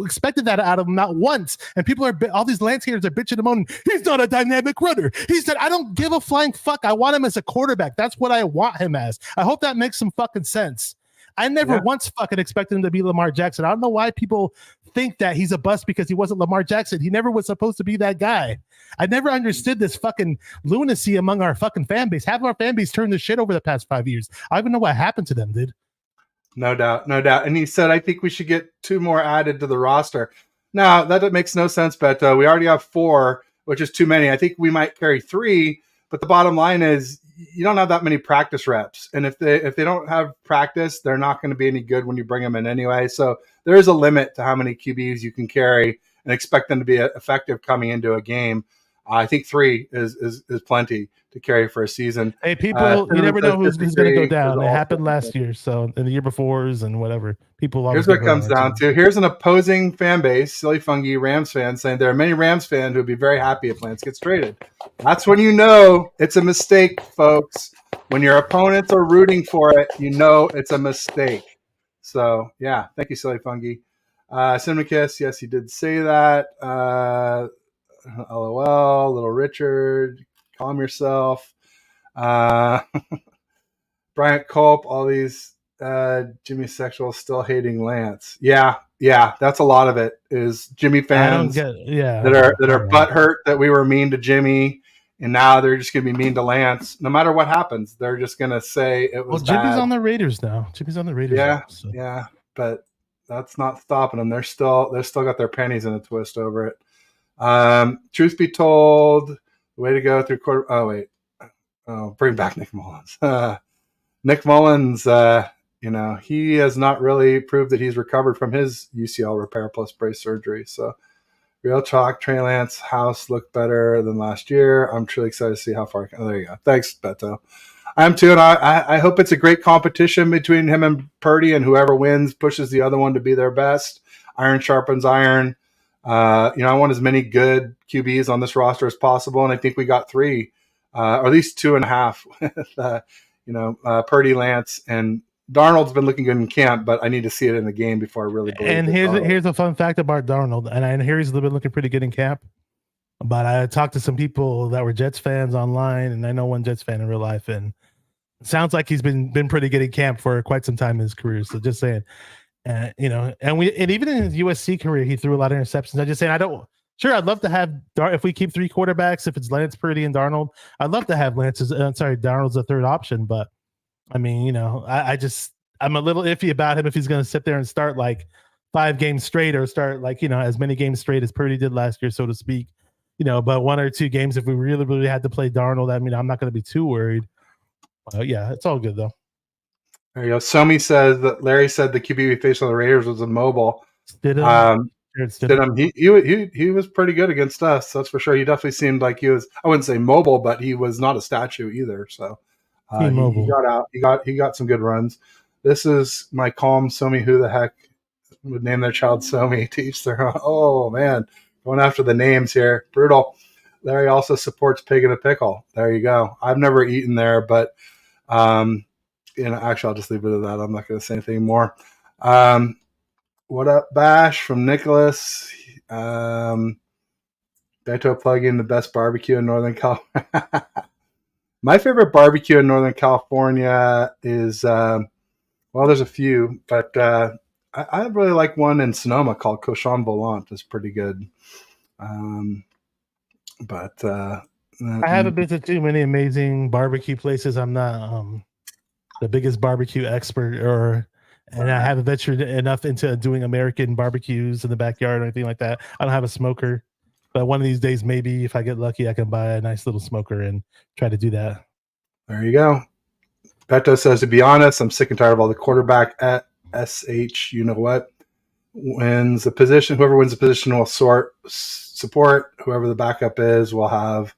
expected that out of him, not once. And people all these Lance haters are bitching and moaning, he's not a dynamic runner. He said, I don't give a flying fuck. I want him as a quarterback. That's what I want him as. I hope that makes some fucking sense. I never once fucking expected him to be Lamar Jackson. I don't know why people think that he's a bust because he wasn't Lamar Jackson. He never was supposed to be that guy. I never understood this fucking lunacy among our fucking fan base. Half of our fan base turned this shit over the past 5 years. I don't even know what happened to them, dude. No doubt. And he said, I think we should get 2 more added to the roster. Now, that makes no sense, but we already have 4, which is too many. I think we might carry 3, but the bottom line is you don't have that many practice reps. And if they don't have practice, they're not going to be any good when you bring them in anyway. So there is a limit to how many QBs you can carry and expect them to be effective coming into a game. I think 3 is plenty to carry for a season. Hey, people, you never know who's going to go down. It happened last year, so in the year before's and whatever. People. Here's what it comes down to. Here's an opposing fan base, Silly Fungi Rams fans, saying there are many Rams fans who would be very happy if Lance gets traded. That's when you know it's a mistake, folks. When your opponents are rooting for it, you know it's a mistake. So, yeah, thank you, Silly Fungi. Cinema Kiss, yes, he did say that. LOL, little Richard, calm yourself. Uh, Bryant Culp, all these Jimmy sexuals still hating Lance. Yeah, that's a lot of it. Is Jimmy I don't fans get. Yeah, that are I know. butthurt that we were mean to Jimmy, and now they're just going to be mean to Lance. No matter what happens, they're just going to say it Well, was Jimmy's bad. on the Raiders now. Jimmy's on the Raiders Yeah, now. So. yeah, but that's not stopping them. They're still got their pennies in a twist over it. Truth be told, way to go through quarter. Oh wait, bring back Nick Mullins. Nick Mullins, he has not really proved that he's recovered from his UCL repair plus brace surgery. So, real talk, Trey Lance house looked better than last year. I'm truly excited to see how far. Oh, there you go. Thanks, Beto. I am too, and I hope it's a great competition between him and Purdy, and whoever wins pushes the other one to be their best. Iron sharpens iron. I want as many good QBs on this roster as possible, and I think we got 3, or at least 2.5. Purdy, Lance, and Darnold's been looking good in camp, but I need to see it in the game before I really believe. And here's a fun fact about Darnold, and I hear he's been looking pretty good in camp. But I talked to some people that were Jets fans online, and I know one Jets fan in real life, and it sounds like he's been pretty good in camp for quite some time in his career. So just saying, and even in his USC career, he threw a lot of interceptions. I'm just saying, I'd love to have if we keep 3 quarterbacks, if it's Lance, Purdy, and Darnold, I'd love to have Darnold's a third option. But I mean, I'm a little iffy about him if he's going to sit there and start like 5 games straight or start like, as many games straight as Purdy did last year, so to speak. But 1 or 2 games, if we really, really had to play Darnold, I mean, I'm not going to be too worried. Yeah, it's all good though. There you go. Somi says that Larry said the QB we faced on the Raiders was immobile. Stidham, he was pretty good against us. That's for sure. He definitely seemed like he was. I wouldn't say mobile, but he was not a statue either. So he got out. He got some good runs. This is my calm Somi. Who the heck would name their child Somi to each their own? Oh man, going after the names here, brutal. Larry also supports pig in a pickle. There you go. I've never eaten there, but actually, I'll just leave it at that. I'm not going to say anything more. What up, Bash from Nicholas? Beto plugging the best barbecue in Northern California. My favorite barbecue in Northern California is, there's a few, but I really like one in Sonoma called Cochon Volant. It's pretty good. I haven't been to too many amazing barbecue places. I'm not the biggest barbecue expert, and I haven't ventured enough into doing American barbecues in the backyard or anything like that. I don't have a smoker, but one of these days, maybe if I get lucky, I can buy a nice little smoker and try to do that. There you go. Beto says, to be honest, I'm sick and tired of all the quarterback at SH. You know what? Wins the position. Whoever wins the position will support. Whoever the backup is will have.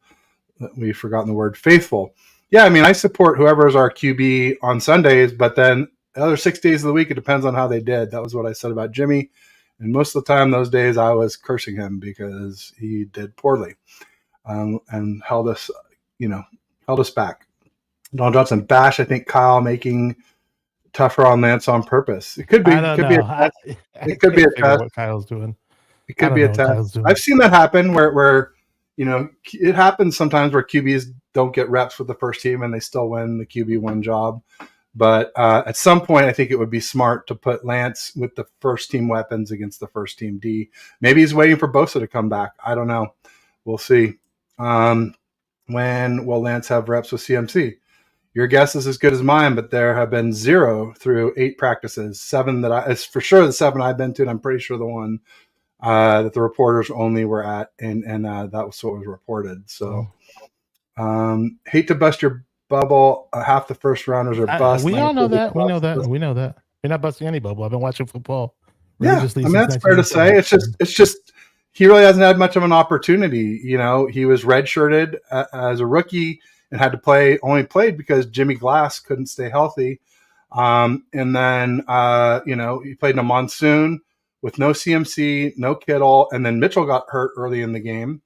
We've forgotten the word faithful. Yeah, I mean, I support whoever is our QB on Sundays, but then the other 6 days of the week, it depends on how they did. That was what I said about Jimmy. And most of the time, those days, I was cursing him because he did poorly and held us back. Don Johnson, Bash, I think Kyle making tougher on Lance on purpose. It could be. It could be a test. What Kyle's doing. It could be a test. I've seen that happen where it happens sometimes where QBs don't get reps with the first team and they still win the QB1 job. But at some point, I think it would be smart to put Lance with the first team weapons against the first team D. Maybe he's waiting for Bosa to come back. I don't know. We'll see. When will Lance have reps with CMC? Your guess is as good as mine, but there have been 0 through 8 practices. 7 it's for sure the 7 I've been to, and I'm pretty sure the one that the reporters only were at, and that was what was reported. So, hate to bust your bubble. Half the first rounders are bust. We all know that. We know that. You're not busting any bubble. I've been watching football. Yeah, I mean that's fair to say. It's just he really hasn't had much of an opportunity. He was redshirted as a rookie and only played because Jimmy Glass couldn't stay healthy. And then he played in a monsoon with no CMC, no Kittle, and then Mitchell got hurt early in the game.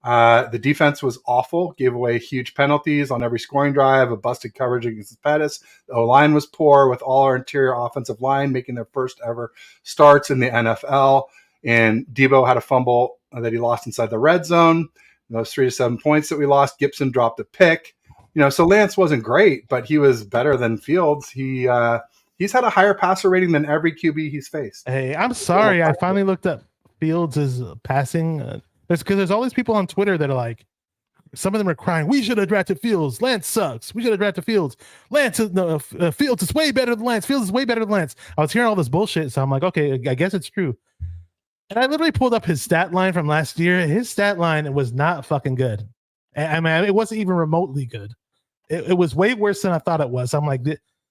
The defense was awful, gave away huge penalties on every scoring drive, a busted coverage against Pettis. The O-line was poor, with all our interior offensive line making their first ever starts in the NFL. And Debo had a fumble that he lost inside the red zone. Those 3 to 7 points that we lost, Gibson dropped a pick. So Lance wasn't great, but he was better than Fields. He's had a higher passer rating than every QB he's faced. Hey, I'm sorry. I finally looked up Fields' passing. There's all these people on Twitter that are like, some of them are crying, we should have drafted Fields. Lance sucks. We should have drafted Fields. Fields is way better than Lance. Fields is way better than Lance. I was hearing all this bullshit, so I'm like, okay, I guess it's true. And I literally pulled up his stat line from last year. His stat line was not fucking good. I mean, it wasn't even remotely good. It was way worse than I thought it was. I'm like,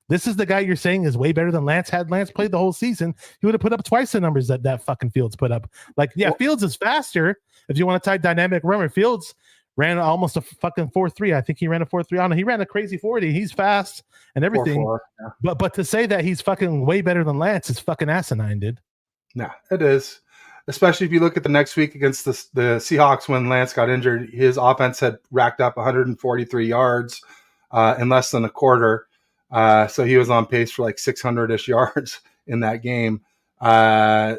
this is the guy you're saying is way better than Lance. Had Lance played the whole season, he would have put up twice the numbers that fucking Fields put up. Like, yeah, Fields is faster. If you want to tie dynamic runner, Fields ran almost a fucking 4.3. I think he ran a 4.3. I don't know. He ran a crazy 40. He's fast and everything. 4.4, yeah. But to say that he's fucking way better than Lance is fucking asinine, dude. Nah, it is. Especially if you look at the next week against the Seahawks when Lance got injured, his offense had racked up 143 yards in less than a quarter. So he was on pace for like 600-ish yards in that game. Yeah.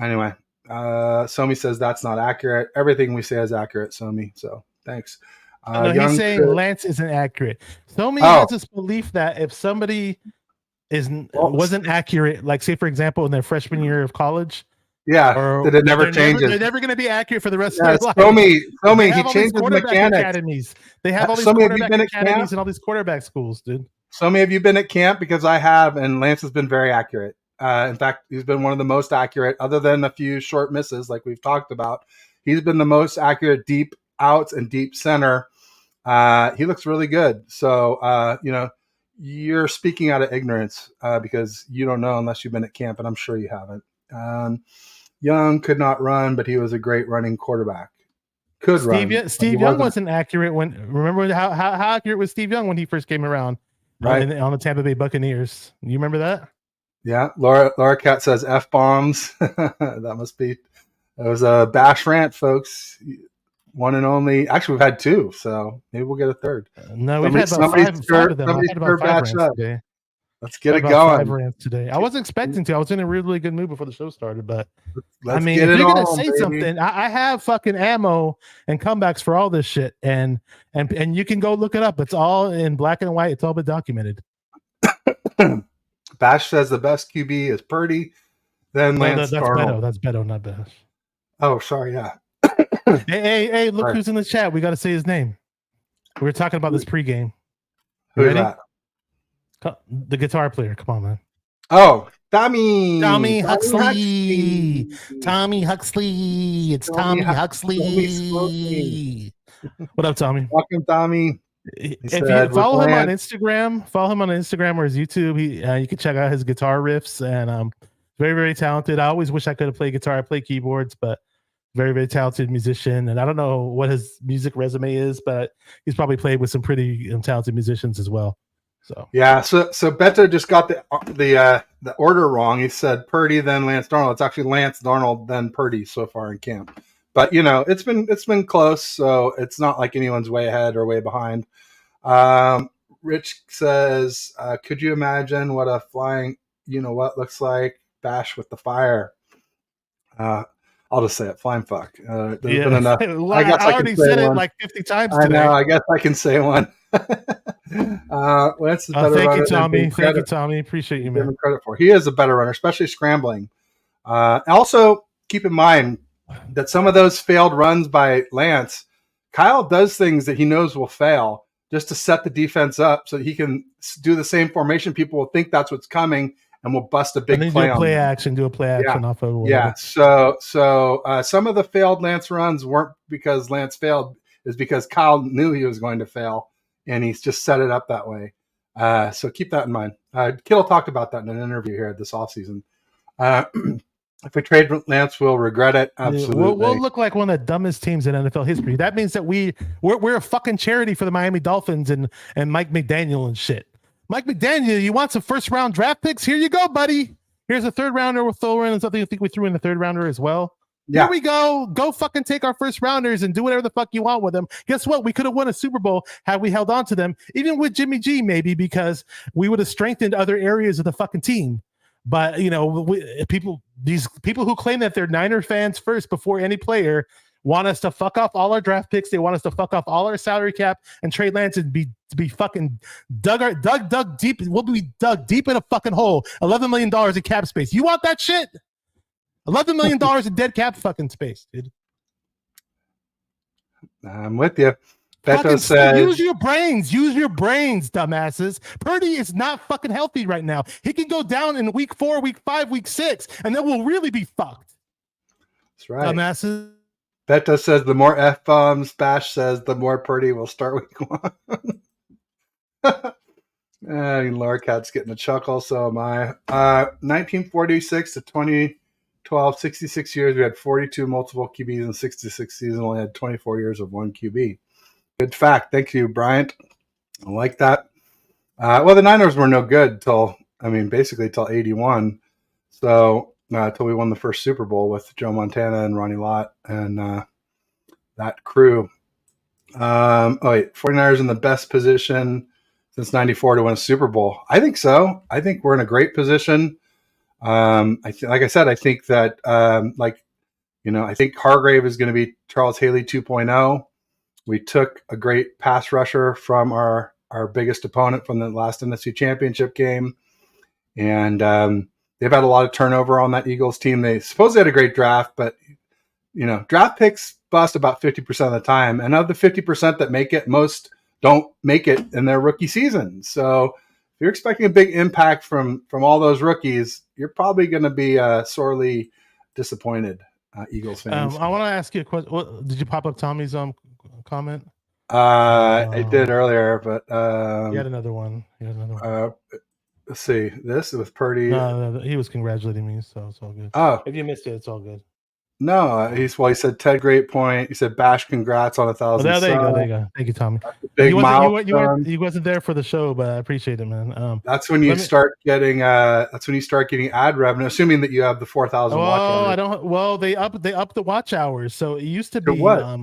Anyway, Somi says that's not accurate. Everything we say is accurate, Somi. So thanks. No, he's saying Lance isn't accurate. Somi has this belief that if somebody wasn't accurate, like say for example in their freshman year of college, that it never changes. They're never going to be accurate for the rest of their life. Somi, he changed the mechanics. Academies. They have all these quarterback academies and all these quarterback schools, dude. Somi, have you been at camp? Because I have, and Lance has been very accurate. In fact, he's been one of the most accurate, other than a few short misses like we've talked about. He's been the most accurate deep outs and deep center. He looks really good. So, you're speaking out of ignorance because you don't know unless you've been at camp, and I'm sure you haven't. Young could not run, but he was a great running quarterback. Steve Young wasn't accurate remember how accurate was Steve Young when he first came around on the Tampa Bay Buccaneers? You remember that? Yeah. Laura Cat says F-bombs. That was a Bash rant, folks. One and only. Actually, we've had 2, so maybe we'll get a third. No, we've had about five of them. I had about 5 rants today. Let's get it going. 5 rants today. I wasn't expecting to. I was in a really good mood before the show started, but if you're gonna say something, I have fucking ammo and comebacks for all this shit, and you can go look it up. It's all in black and white. It's all been documented. Bash says the best QB is Purdy, then Lance Darnold. That's Beto, not Bash. Oh, sorry, yeah. Hey, look who's in the chat. We got to say his name. We were talking about this pregame. Who's that? The guitar player. Come on, man. Oh, Tommy Huxley. Tommy Huxley. It's Tommy Huxley. What up, Tommy? Welcome, Tommy. If you follow him on Instagram or his YouTube, you can check out his guitar riffs, and very, very talented. I always wish I could have played guitar. I play keyboards, but very, very talented musician. And I don't know what his music resume is, but he's probably played with some pretty talented musicians as well. So yeah, so Beto just got the order wrong. He said Purdy, then Lance Darnold. It's actually Lance Darnold, then Purdy so far in camp. But it's been close, so it's not like anyone's way ahead or way behind. Rich says, could you imagine what a flying looks like? Bash with the fire. I'll just say it, flying fuck. There's been enough. I already said it like 50 times today. I know, I guess I can say one. Lance is better thank runner you, Tommy. Thank you, Tommy. Appreciate you, man. Give him credit for. He is a better runner, especially scrambling. Also, keep in mind that some of those failed runs by Lance, Kyle does things that he knows will fail just to set the defense up so that he can do the same formation. People will think that's what's coming and will bust a big play. Do a play action off of whatever. Yeah. So some of the failed Lance runs weren't because Lance failed, is because Kyle knew he was going to fail and he's just set it up that way. So keep that in mind. Kittle talked about that in an interview here this offseason. If we trade Lance, we'll regret it. Absolutely. We'll look like one of the dumbest teams in NFL history. That means that we're a fucking charity for the Miami Dolphins and Mike McDaniel and shit. Mike McDaniel, you want some first round draft picks? Here you go, buddy. Here's a third rounder with Thor and something. I think we threw in the third rounder as well. Yeah. Here we go. Go fucking take our first rounders and do whatever the fuck you want with them. Guess what? We could have won a Super Bowl had we held on to them, even with Jimmy G, maybe, because we would have strengthened other areas of the fucking team. But these people who claim that they're Niner fans first before any player want us to fuck off all our draft picks. They want us to fuck off all our salary cap and trade Lance and be fucking dug deep. We'll be dug deep in a fucking hole. $11 million in cap space. You want that shit? $11 million in dead cap fucking space, dude. I'm with you. Beto says, use your brains, dumbasses. Purdy is not fucking healthy right now. He can go down in week 4, week 5, week 6, and then we'll really be fucked. That's right. Dumbasses. Beto says the more F-bombs. Bash says the more Purdy will start week 1. Laura Cat's getting a chuckle, so am I. 1946 to 2012, 66 years. We had 42 multiple QBs in 66 seasons. Only had 24 years of one QB. Good fact. Thank you, Bryant. I like that. Well, the Niners were no good basically till 81. So until we won the first Super Bowl with Joe Montana and Ronnie Lott and that crew. 49ers in the best position since 94 to win a Super Bowl. I think so. I think we're in a great position. Like I said, I think that I think Hargrave is going to be Charles Haley 2.0. We took a great pass rusher from our biggest opponent from the last NFC Championship game. And they've had a lot of turnover on that Eagles team. They supposedly had a great draft, but, draft picks bust about 50% of the time. And of the 50% that make it, most don't make it in their rookie season. So if you're expecting a big impact from all those rookies, you're probably going to be sorely disappointed, Eagles fans. I want to ask you a question. Did you pop up Tommy's comment? I did earlier, but you had another one. Let's see. This with Purdy. No, he was congratulating me, so it's all good. Oh, if you missed it, it's all good. No, he said Ted, great point. He said Bash, congrats on 1,000. There you go. Thank you, Tommy. Big you wasn't there for the show, but I appreciate it, man. That's when you start getting ad revenue, assuming that you have the 4,000 watch hours. I don't. Well, they up the watch hours. So it used to be what?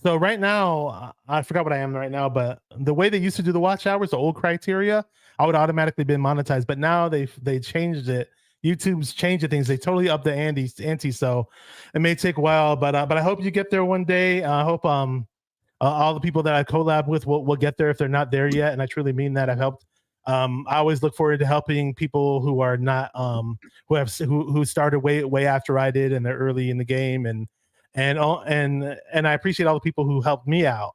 So right now, I forgot what I am right now, but the way they used to do the watch hours, the old criteria, I would automatically been monetized. But now they changed it. YouTube's changing things. They totally up the ante. So it may take a while, but I hope you get there one day. I hope all the people that I collab with will get there if they're not there yet. And I truly mean that. I've helped. I always look forward to helping people who are not who started way after I did and they're early in the game and I appreciate all the people who helped me out,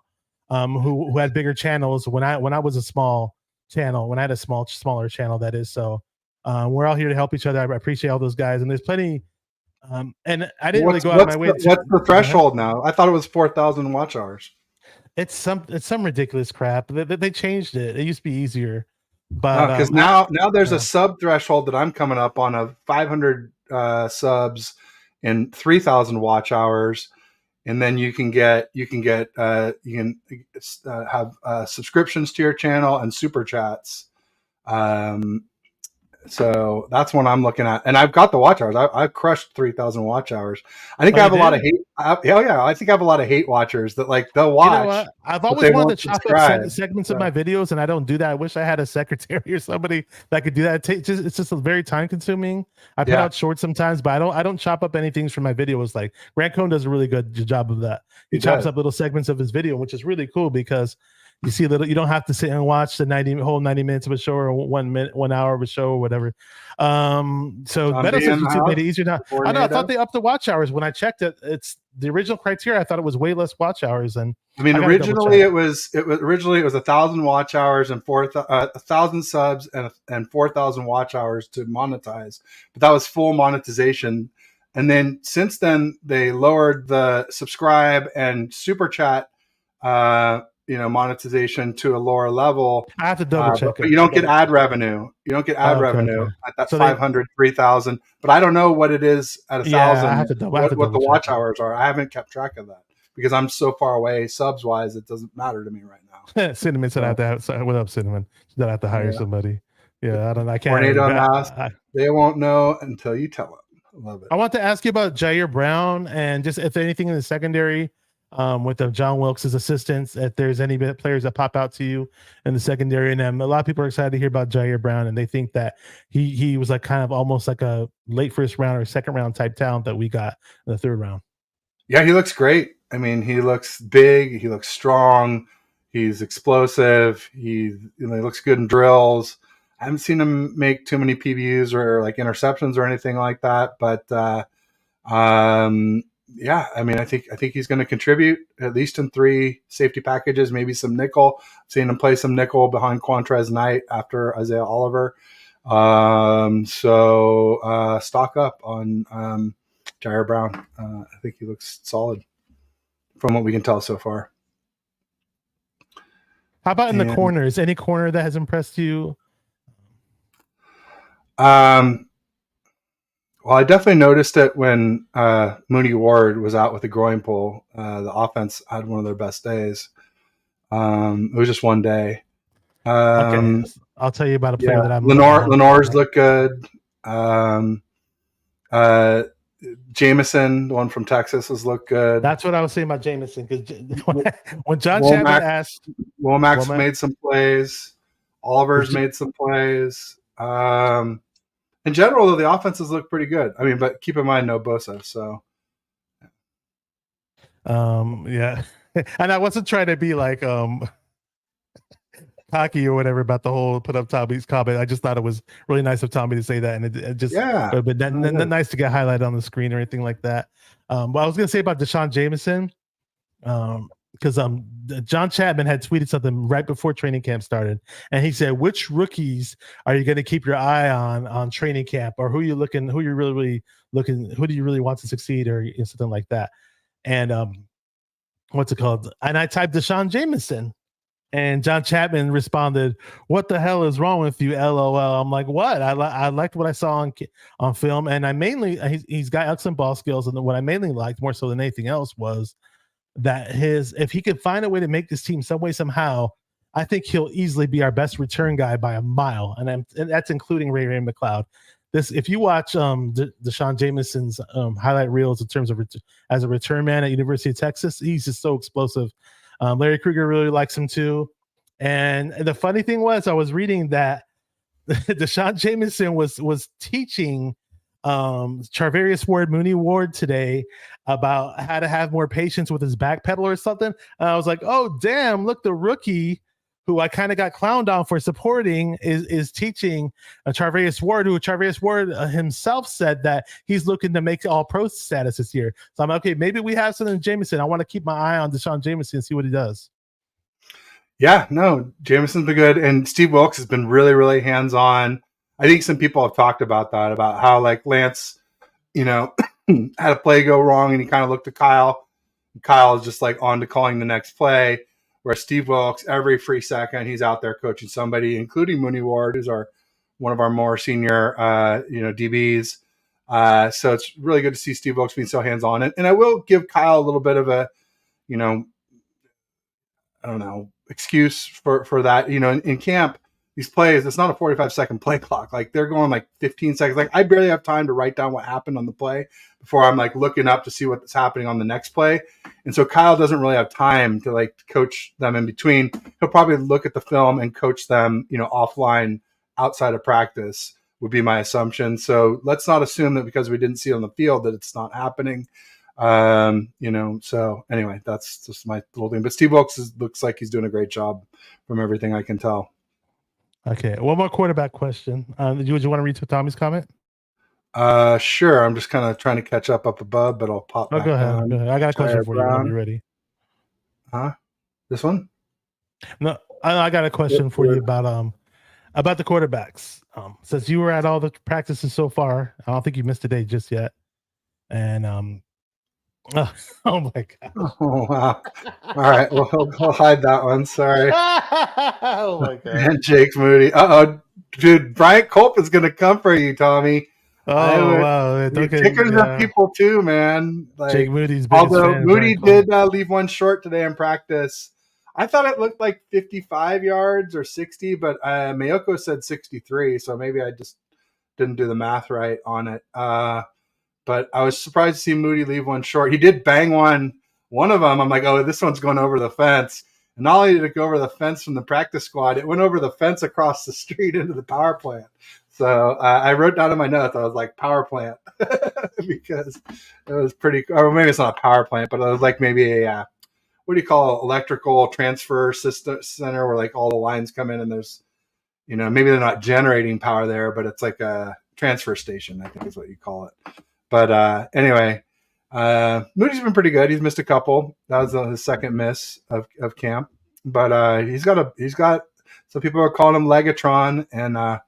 who had bigger channels when I was a small channel, when I had a smaller channel, that is. So we're all here to help each other. I appreciate all those guys, and there's plenty. And I didn't really go out of my way. What's the threshold now? I thought it was 4,000 watch hours. It's some ridiculous crap. They changed it. It used to be easier, but because now there's a sub threshold that I'm coming up on of 500 subs and 3,000 watch hours, and then you can have subscriptions to your channel and super chats. So that's what I'm looking at, and I've got the watch hours. I've crushed 3,000 watch hours. I think I have a lot of hate. I think I have a lot of hate watchers that they'll watch. You know what? I've always wanted to chop up segments of my videos, and I don't do that. I wish I had a secretary or somebody that could do that. It's just very time consuming. I put out shorts sometimes, but I don't chop up anything from my videos. Like Grant Cohn does a really good job of that. He chops up little segments of his video, which is really cool because you see you don't have to sit and watch the 90 minutes of a show or 1 hour of a show or whatever. So better since YouTube made it easier now. I know, I thought they upped the watch hours. When I checked it, it's the original criteria. I thought it was way less watch hours. And originally it was 1,000 watch hours and 1,000 subs and 4,000 watch hours to monetize. But that was full monetization. And then since then they lowered the subscribe and super chat monetization to a lower level. I have to double check. But you don't get ad revenue. You don't get ad revenue at that 500, 3,000. But I don't know what it is at 1,000. What the watch hours are. I haven't kept track of that because I'm so far away subs wise. It doesn't matter to me right now. Cinnamon said I have to have. What up, Cinnamon? That I have to hire somebody. Yeah, I don't. I can't. Tornado asked. They won't know until you tell them. I love it. I want to ask you about Jair Brown and just if anything in the secondary. with John Wilkes' assistants. If there's any players that pop out to you in the secondary, and a lot of people are excited to hear about Jair Brown, and they think that he was like kind of almost like a late first round or second round type talent that we got in the third round. Yeah, he looks great. I mean, he looks big. He looks strong. He's explosive. He looks good in drills. I haven't seen him make too many PBUs or like interceptions or anything like that. But yeah, I mean, I think he's going to contribute at least in 3 safety packages, maybe some nickel. I've seen him play some nickel behind Quantrez Knight after Isaiah Oliver. So stock up on Jair Brown. I think he looks solid from what we can tell so far. How about in the corners? Any corner that has impressed you? Well, I definitely noticed it when Mooney Ward was out with a groin pull. The offense had one of their best days. It was just one day. Okay, I'll tell you about a player that I'm. Lenore's looked good. Jameson, the one from Texas, has looked good. That's what I was saying about Jameson, because when John Chapman asked, Womack's made some plays. Oliver's made some plays. In general, though, the offenses look pretty good. I mean, but keep in mind, no Bosa. So, yeah, and I wasn't trying to be like cocky or whatever about the whole put up Tommy's comment. I just thought it was really nice of Tommy to say that, and it just but nice to get highlighted on the screen or anything like that. But I was gonna say about Deshaun Jameson, because John Chapman had tweeted something right before training camp started, and he said, "Which rookies are you going to keep your eye on training camp, or who you really looking, who do you really want to succeed, or something like that?" And what's it called? And I typed Deshaun Jameson, and John Chapman responded, "What the hell is wrong with you? LOL." I'm like, "What? I liked what I saw on film, and I mainly he's got excellent ball skills, and what I mainly liked more so than anything else was that if he could find a way to make this team some way somehow, I think he'll easily be our best return guy by a mile, and that's including Ray McLeod. If you watch Deshaun Jameson's highlight reels in terms of as a return man at University of Texas, he's just so explosive. Larry Krueger really likes him too. And the funny thing was, I was reading that Deshaun Jameson was teaching Charvarius Ward, Mooney Ward today about how to have more patience with his back pedal or something. And I was like, oh, damn, look, the rookie who I kind of got clowned on for supporting is teaching Charvarius Ward, who Charvarius Ward himself said that he's looking to make all pro status this year. So I'm okay, maybe we have something in Jameson. I want to keep my eye on Deshaun Jameson and see what he does. Yeah, no, Jameson's been good. And Steve Wilkes has been really, really hands-on. I think some people have talked about that, about how like Lance, had a play go wrong and he kind of looked at Kyle. And Kyle is just like on to calling the next play, where Steve Wilkes, every free second, he's out there coaching somebody, including Mooney Ward, who's one of our more senior, DBs. So it's really good to see Steve Wilkes being so hands-on. And I will give Kyle a little bit of a, I don't know, excuse for that. In camp, these plays, it's not a 45-second play clock. Like they're going like 15 seconds. Like I barely have time to write down what happened on the play before I'm like looking up to see what's happening on the next play. And so Kyle doesn't really have time to like coach them in between. He'll probably look at the film and coach them, offline outside of practice would be my assumption. So let's not assume that because we didn't see it on the field that it's not happening. So anyway, that's just my little thing. But Steve Wilkes looks like he's doing a great job from everything I can tell. Okay, one more quarterback question. Would you want to read to Tommy's comment? Sure. I'm just kind of trying to catch up above, but I'll pop back go ahead. down. Go ahead. I got a question for you when you're ready. Huh? This one? No, I got a question for you about the quarterbacks. Since you were at all the practices so far, I don't think you missed a day just yet. And oh my god! Oh wow! All right, we'll hide that one. Sorry. Oh my god! And Jake Moody. Oh, dude, Bryant Culp is gonna come for you, Tommy. Oh wow! Kickers are people too, man. Like, Jake Moody's. Although Moody did leave one short today in practice. I thought it looked like 55 yards or 60, but Mayoko said 63, so maybe I just didn't do the math right on it. But I was surprised to see Moody leave one short. He did bang one one of them, I'm like, oh, this one's going over the fence. And not only did it go over the fence from the practice squad, it went over the fence across the street into the power plant. So I wrote down in my notes, I was like, power plant, because it was pretty, or maybe it's not a power plant, but it was like maybe a, what do you call it, electrical transfer system center where like all the lines come in and there's, maybe they're not generating power there, but it's like a transfer station, I think is what you call it. But anyway, Moody's been pretty good. He's missed a couple. That was his second miss of camp, but he's got some people are calling him Legatron, and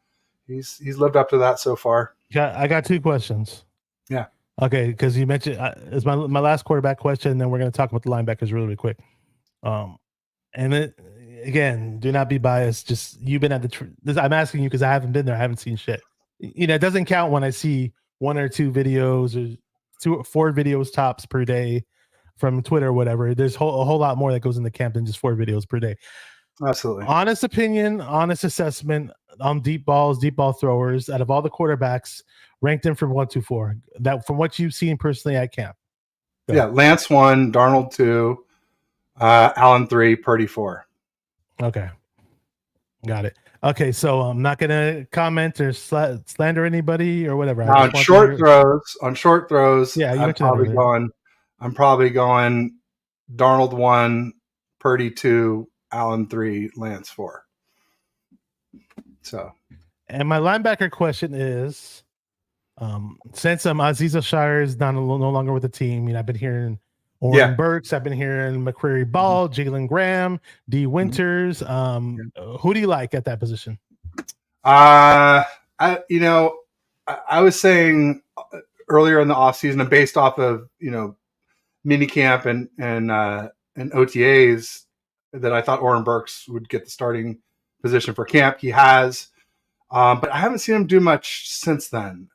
he's lived up to that so far. Yeah, I got two questions. Yeah. Okay, because you mentioned it's my last quarterback question, and then we're going to talk about the linebackers really quick. And then again, do not be biased. Just you've been at I'm asking you because I haven't been there. I haven't seen shit. It doesn't count when I see 1 or 2 videos or 2 or 4 videos tops per day from Twitter or whatever. There's a whole lot more that goes into camp than just 4 videos per day. Absolutely. Honest opinion, honest assessment on deep ball throwers. Out of all the quarterbacks, rank them from 1 to 4. That from what you've seen personally at camp. Go. Yeah, Lance 1, Darnold 2, Allen 3, Purdy 4. Okay, got it. Okay, so I'm not gonna comment or slander anybody or whatever. On short throws, yeah, I'm probably going Darnold 1, Purdy 2, Allen 3, Lance 4. So, and my linebacker question is, since Aziz Shire is no longer with the team, I've been hearing Oren Burks, I've been hearing McCreary Ball, Jalen Graham, D Winters. Who do you like at that position? I was saying earlier in the offseason, and based off of mini camp and OTAs, that I thought Oren Burks would get the starting position for camp. He has, but I haven't seen him do much since then.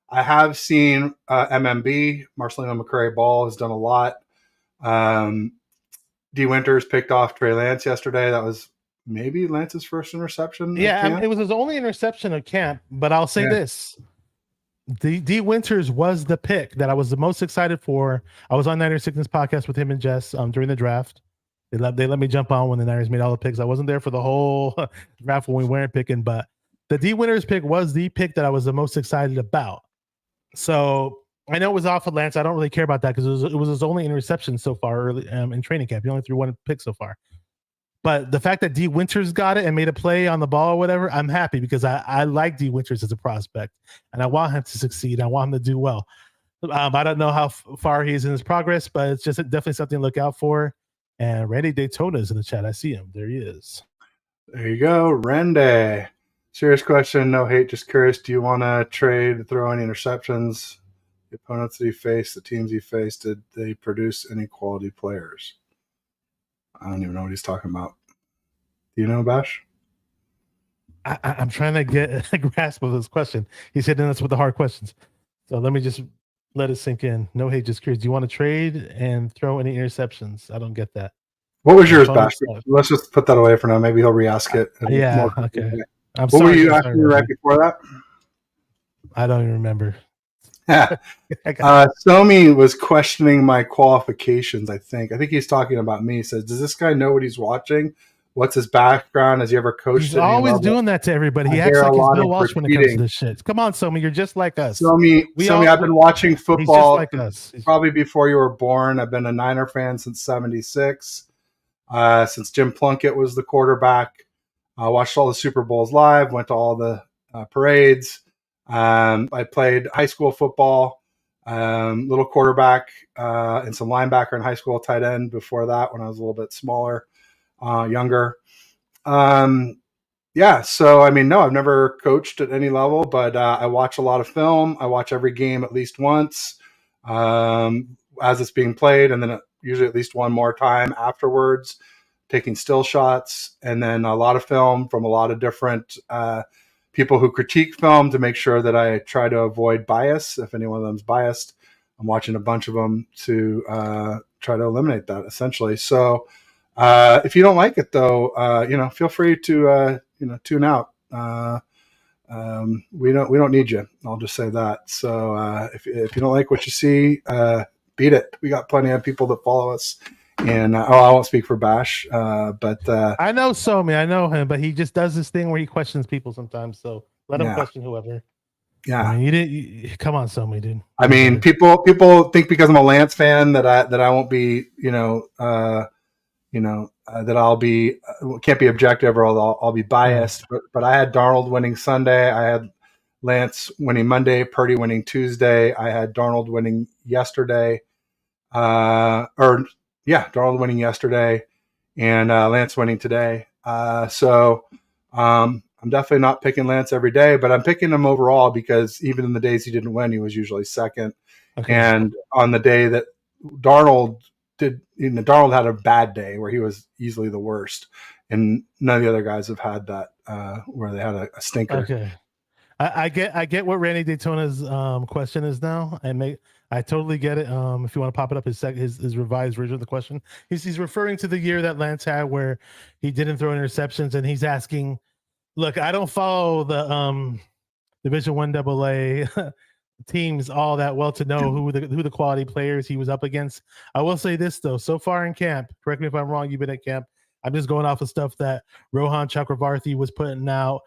I have seen MMB, Marcelino McCrary Ball, has done a lot. D Winters picked off Trey Lance yesterday. That was maybe Lance's first interception. Yeah, it was his only interception of camp. But I'll say this: D Winters was the pick that I was the most excited for. I was on Niners Sickness podcast with him and Jess during the draft. They let me jump on when the Niners made all the picks. I wasn't there for the whole draft when we weren't picking, but the D Winters pick was the pick that I was the most excited about. So I know it was off of Lance. I don't really care about that because it was his only interception so far early in training camp. He only threw 1 pick so far. But the fact that D Winters got it and made a play on the ball or whatever, I'm happy because I like D Winters as a prospect and I want him to succeed. I want him to do well. I don't know how far he is in his progress, but it's just definitely something to look out for. And Randy Daytona is in the chat. I see him. There he is. There you go, Randy. Serious question, no hate, just curious. Do you want to trade, throw any interceptions? The opponents that he faced, the teams he faced, did they produce any quality players? I don't even know what he's talking about. Do you know, Bash? I'm trying to get a grasp of this question. He's hitting us with the hard questions. So let me just let it sink in. No hate, just curious. Do you want to trade and throw any interceptions? I don't get that. What was yours, Bash? Let's just put that away for now. Maybe he'll re-ask it. Yeah, okay. What were you asking right before that? I don't even remember. Somi was questioning my qualifications, I think he's talking about me. He says, does this guy know what he's watching? What's his background? Has he ever coached? He's always doing that to everybody. He acts like he's Bill Walsh when it comes to this shit. Come on, Somi, you're just like us. Somi, I've been watching football like us. Probably before you were born. I've been a Niner fan since '76. Since Jim Plunkett was the quarterback. I watched all the Super Bowls live, went to all the parades. I played high school football, little quarterback, and some linebacker in high school, tight end before that when I was a little bit smaller, younger. So, no, I've never coached at any level, but I watch a lot of film. I watch every game at least once as it's being played, and then usually at least one more time afterwards, taking still shots, and then a lot of film from a lot of different people who critique film to make sure that I try to avoid bias. If any one of them's biased, I'm watching a bunch of them to try to eliminate that, essentially. So if you don't like it, though, feel free to tune out. We don't need you. I'll just say that. So if you don't like what you see, beat it. We got plenty of people that follow us. And I won't speak for Bash, but I know Somi. I know him, but he just does this thing where he questions people sometimes. So let him yeah, question whoever. yeah. I mean, come on, Somi, dude. I mean, people think because I'm a Lance fan that I won't be, that I'll be can't be objective or I'll be biased. But I had Darnold winning Sunday. I had Lance winning Monday. Purdy winning Tuesday. I had Darnold winning yesterday. Darnold winning yesterday, and Lance winning today. I'm definitely not picking Lance every day, but I'm picking him overall because even in the days he didn't win, he was usually second. Okay. And on the day that Darnold Darnold had a bad day where he was easily the worst, and none of the other guys have had that where they had a stinker. Okay. I get what Randy Daytona's question is now. I totally get it. If you want to pop it up, his revised version of the question, he's referring to the year that Lance had where he didn't throw interceptions, and he's asking, look, I don't follow the Division I AA teams all that well to know who the quality players he was up against. I will say this though, so far in camp, correct me if I'm wrong, you've been at camp. I'm just going off of stuff that Rohan Chakravarthi was putting out.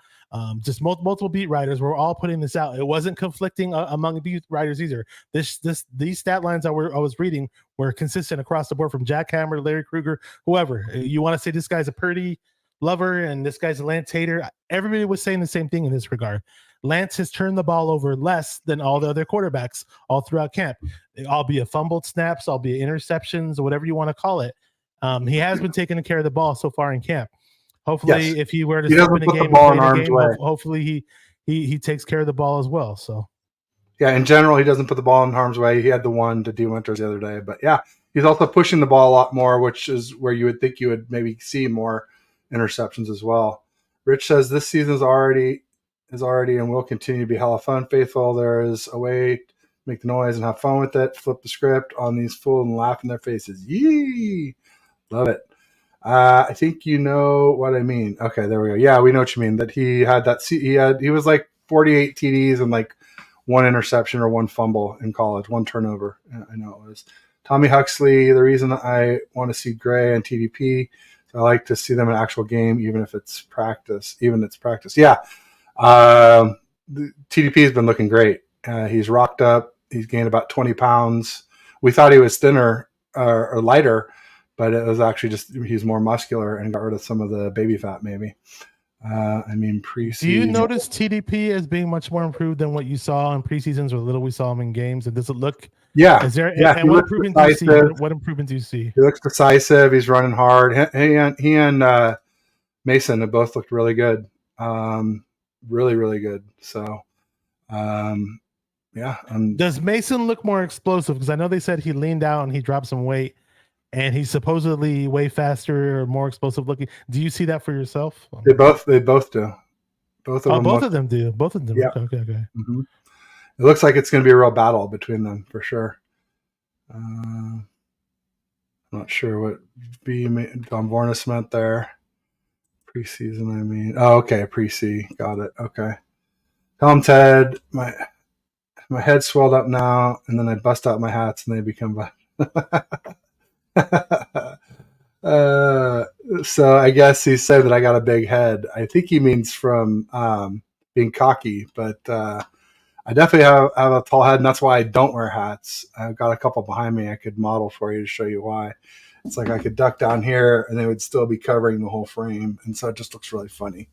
Just multiple beat writers were all putting this out. It wasn't conflicting among beat writers either. These stat lines I was reading were consistent across the board from Jack Hammer, Larry Kruger, whoever. You want to say this guy's a Purdy lover and this guy's a Lance hater. Everybody was saying the same thing in this regard. Lance has turned the ball over less than all the other quarterbacks all throughout camp, albeit fumbled snaps, albeit interceptions, or whatever you want to call it. He has been taking care of the ball so far in camp. Hopefully, if he were to step in a game and play in a game, hopefully he takes care of the ball as well. So, yeah, in general, he doesn't put the ball in harm's way. He had the one to D. Winters the other day, but yeah, he's also pushing the ball a lot more, which is where you would think you would maybe see more interceptions as well. Rich says this season is already and will continue to be hella fun. Faithful, there is a way to make the noise and have fun with it. Flip the script on these fools and laugh in their faces. Yee! Love it. I think you know what I mean. Okay, there we go. Yeah, we know what you mean. That he had that. He was like 48 TDs and like one interception or one fumble in college, one turnover. I know it was. Tommy Huxley. The reason I want to see Gray and TDP, I like to see them in actual game, even if it's practice. Yeah, the TDP has been looking great. He's rocked up. He's gained about 20 pounds. We thought he was thinner or lighter, but it was actually just he's more muscular and got rid of some of the baby fat, maybe. Preseason. Do you notice TDP as being much more improved than what you saw in preseasons or the little we saw him in games? And does it look? Yeah. Is there? Yeah. And what improvement do you see? What improvement do you see? He looks decisive. He's running hard. He and Mason have both looked really good. Really, really good. So, yeah. Does Mason look more explosive? Because I know they said he leaned out and he dropped some weight. And he's supposedly way faster or more explosive looking. Do you see that for yourself? They both do. Both of them do. Both of them. Yeah. Okay. Mm-hmm. It looks like it's going to be a real battle between them for sure. I'm not sure what Don Vornis meant there. Preseason, okay, pre-C. Got it. Okay. Tell him, Ted, my head swelled up now, and then I bust out my hats and they become so I guess he said that I got a big head. I think he means from being cocky, but I definitely have a tall head, and that's why I don't wear hats. I've got a couple behind me I could model for you to show you why. It's like I could duck down here and they would still be covering the whole frame, and so it just looks really funny.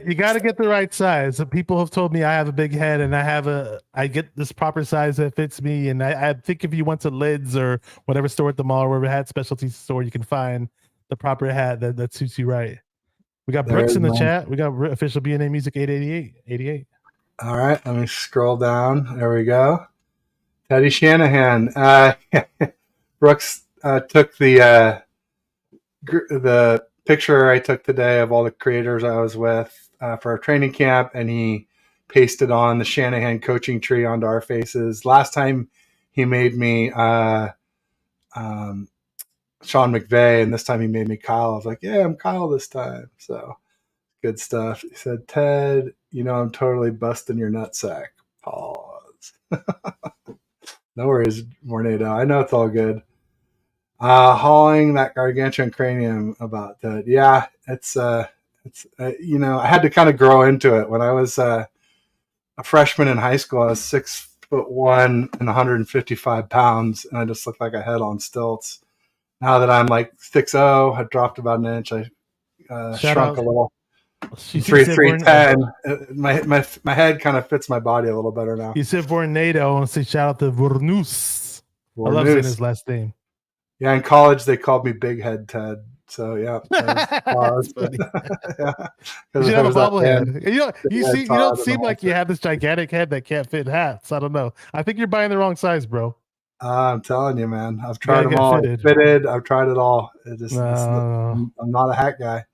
You got to get the right size. People have told me I have a big head, and I get this proper size that fits me. And I think if you went to Lids or whatever store at the mall, or whatever hat specialty store, you can find the proper hat that suits you right. We got Brooks in the chat. We got official BNA Music 888. All right, let me scroll down. There we go. Teddy Shanahan. Brooks took the picture I took today of all the creators I was with for our training camp, and he pasted on the Shanahan coaching tree onto our faces. Last time he made me Sean McVay, and this time he made me Kyle. I was like, yeah, I'm Kyle this time. So good stuff. He said, Ted, I'm totally busting your nutsack. Pause. No worries, Mornado. I know it's all good. Hauling that gargantuan cranium about that. Yeah, it's I had to kind of grow into it when I was a freshman in high school. I was 6'1" and 155 pounds, and I just looked like a head on stilts. Now that I'm like 6'0", I dropped about an inch. I Shout shrunk out. a little. She said Three born. ten. My head kind of fits my body a little better now. You said Vornado. I want to say shout out to Vornus. I love saying his last name. Yeah, in college they called me Big Head Ted. So yeah, that's funny. Yeah, you should have a bobblehead. You don't seem like you have this gigantic head that can't fit hats. I don't know. I think you're buying the wrong size, bro. I'm telling you, man. I've tried them all. Fitted. I've tried it all. I'm not a hat guy.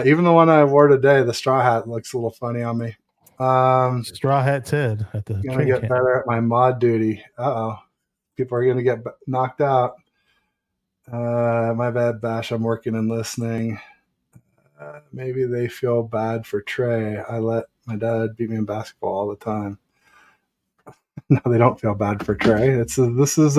Even the one I wore today, the straw hat, looks a little funny on me. Straw hat Ted at the gonna get better at my mod duty. People are gonna get knocked out. My bad, Bash. I'm working and listening. Maybe they feel bad for Trey. I let my dad beat me in basketball all the time. No, they don't feel bad for Trey. This is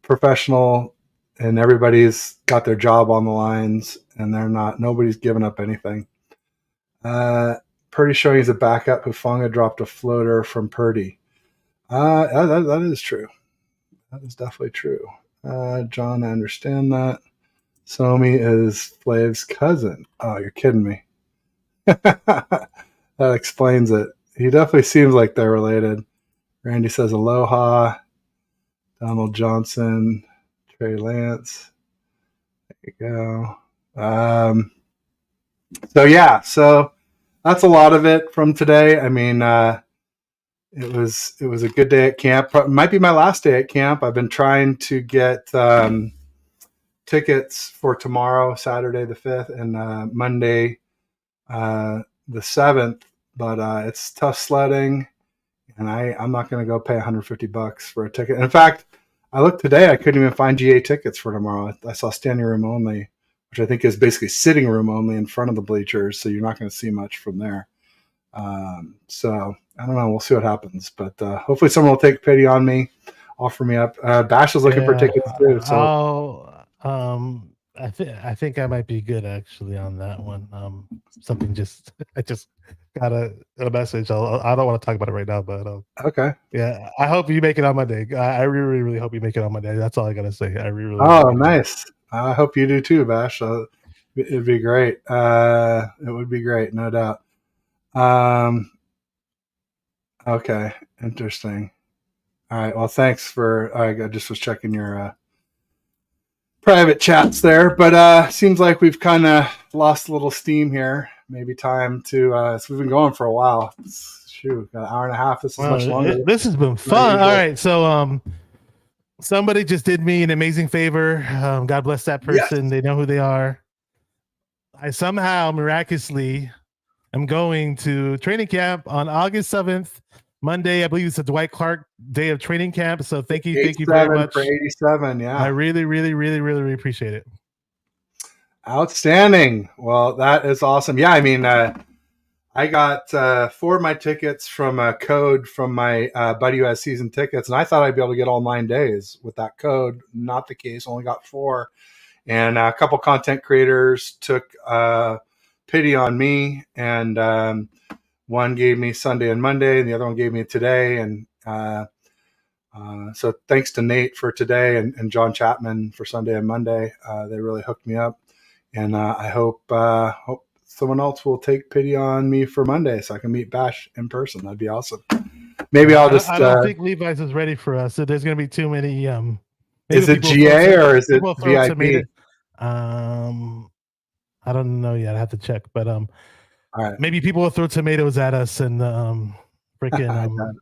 professional, and everybody's got their job on the lines, and nobody's giving up anything. Purdy showing he's a backup. Hufanga dropped a floater from Purdy. That is true. That is definitely true. John, I understand that. Somi is Flav's cousin. Oh, you're kidding me. That explains it. He definitely seems like they're related. Randy says aloha. Donald Johnson, Trey Lance. There you go. So that's a lot of it from today. I mean, it was a good day at camp. It might be my last day at camp. I've been trying to get tickets for tomorrow, Saturday the 5th, and Monday the 7th, but it's tough sledding, and I'm not going to go pay $150 for a ticket. In fact, I looked today, I couldn't even find GA tickets for tomorrow. I saw standing room only, which I think is basically sitting room only in front of the bleachers, so you're not going to see much from there. So I don't know. We'll see what happens, but hopefully someone will take pity on me, offer me up. Bash is looking for tickets too. So I think I might be good actually on that one. I just got a message. I don't want to talk about it right now, but okay. Yeah, I hope you make it on Monday. I really, really hope you make it on Monday. That's all I gotta say. I really. Nice. I hope you do too, Bash. It'd be great. It would be great, no doubt. Okay, interesting. All right. Well, thanks for. I just was checking your private chats there, but seems like we've kind of lost a little steam here. Maybe time to. So we've been going for a while. Shoot, got an hour and a half. This is much longer. This has been fun. All right, so somebody just did me an amazing favor. God bless that person. Yes. They know who they are. I somehow miraculously am going to training camp on August 7th, Monday. I believe it's a Dwight Clark day of training camp. So thank you very much for 87. Yeah, I really, really, really, really, really appreciate it. Outstanding. Well, that is awesome. Yeah, I mean, I got 4 of my tickets from a code from my buddy who has season tickets, and I thought I'd be able to get all 9 days with that code. Not the case. Only got 4, and a couple content creators took pity on me, and one gave me Sunday and Monday, and the other one gave me today. And so thanks to Nate for today and John Chapman for Sunday and Monday. They really hooked me up, and I hope someone else will take pity on me for Monday so I can meet Bash in person. That'd be awesome. Maybe I'll just. I don't think Levi's is ready for us. So there's going to be too many. Is it GA or is it VIP? I don't know yet. I have to check, but all right. Maybe people will throw tomatoes at us and freaking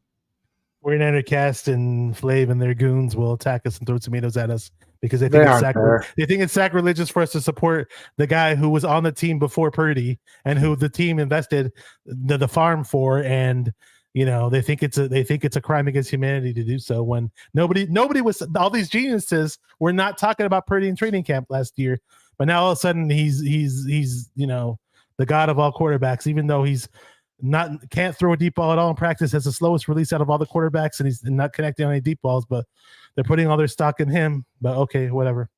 49er Cast and Flav and their goons will attack us and throw tomatoes at us because they think it's sacrilegious for us to support the guy who was on the team before Purdy and who the team invested the farm for, and they think it's a crime against humanity to do so when nobody was. All these geniuses were not talking about Purdy in training camp last year, but now all of a sudden he's the god of all quarterbacks, even though he's can't throw a deep ball at all in practice, has the slowest release out of all the quarterbacks, and he's not connecting on any deep balls, but they're putting all their stock in him. But okay, whatever.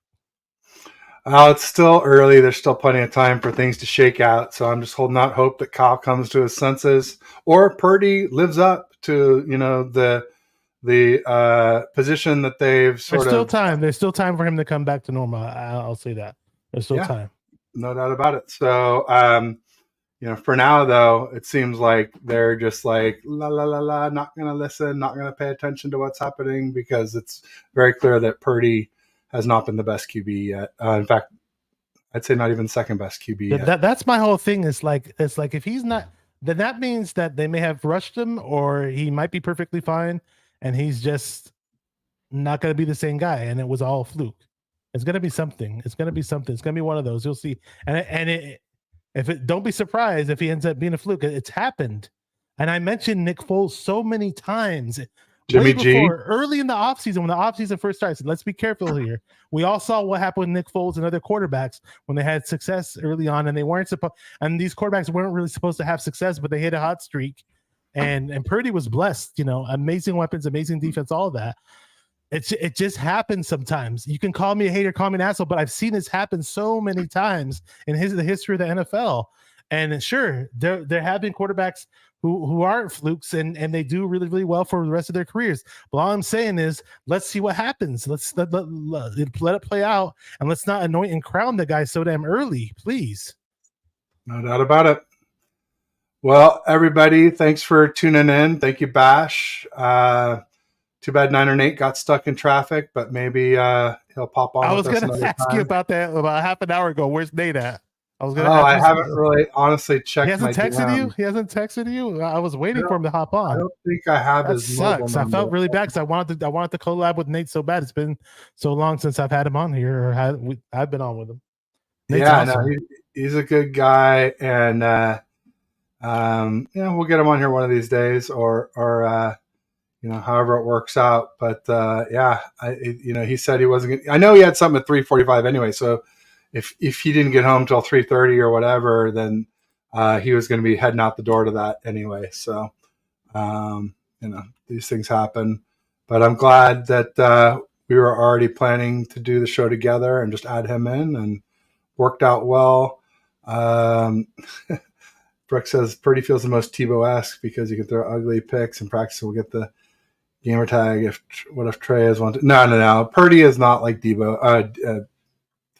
It's still early. There's still plenty of time for things to shake out. So I'm just holding out hope that Kyle comes to his senses, or Purdy lives up to the position that they've There's still time. There's still time for him to come back to normal. I'll say that. There's still time. No doubt about it. So, for now, though, it seems like they're just like, la, la, la, la, not going to listen, not going to pay attention to what's happening, because it's very clear that Purdy has not been the best QB yet. In fact, I'd say not even second best QB yet. That's my whole thing. It's like if he's not, then that means that they may have rushed him, or he might be perfectly fine, and he's just not going to be the same guy, and it was all fluke. It's going to be something. It's going to be something. It's going to be one of those. You'll see. Don't be surprised if he ends up being a fluke. It's happened. And I mentioned Nick Foles so many times. Jimmy G. Early in the offseason, when the offseason first started, let's be careful here. We all saw what happened with Nick Foles and other quarterbacks when they had success early on, and they weren't supposed, and these quarterbacks weren't really supposed to have success, but they hit a hot streak. And Purdy was blessed, amazing weapons, amazing defense, all of that. It just happens sometimes. You can call me a hater, call me an asshole, but I've seen this happen so many times in the history of the NFL. And sure, there have been quarterbacks who aren't flukes, and they do really, really well for the rest of their careers. But all I'm saying is, let's see what happens. Let's let it play out, and let's not anoint and crown the guy so damn early, please. No doubt about it. Well, everybody, thanks for tuning in. Thank you, Bash. Too bad Niner Nate got stuck in traffic, but maybe he'll pop on. I was going to ask you about that about half an hour ago. Where's Nate at? I haven't really honestly checked. He hasn't texted you? He hasn't texted you? I was waiting for him to hop on. I don't think I have that his sucks. mobile I felt really bad because I wanted to collab with Nate so bad. It's been so long since I've had him on here, or I've been on with him. Nate's awesome. No, he's a good guy, and we'll get him on here one of these days, or however it works out. But he said he wasn't gonna, I know he had something at 3:45 anyway, so if he didn't get home till 3:30 or whatever, then he was going to be heading out the door to that anyway. So these things happen, but I'm glad that we were already planning to do the show together and just add him in, and worked out well. Brooke says Purdy feels the most Tebow-esque because he can throw ugly picks in practice. We'll get the gamer tag. What if Trey has one? No. Purdy is not like Tebow.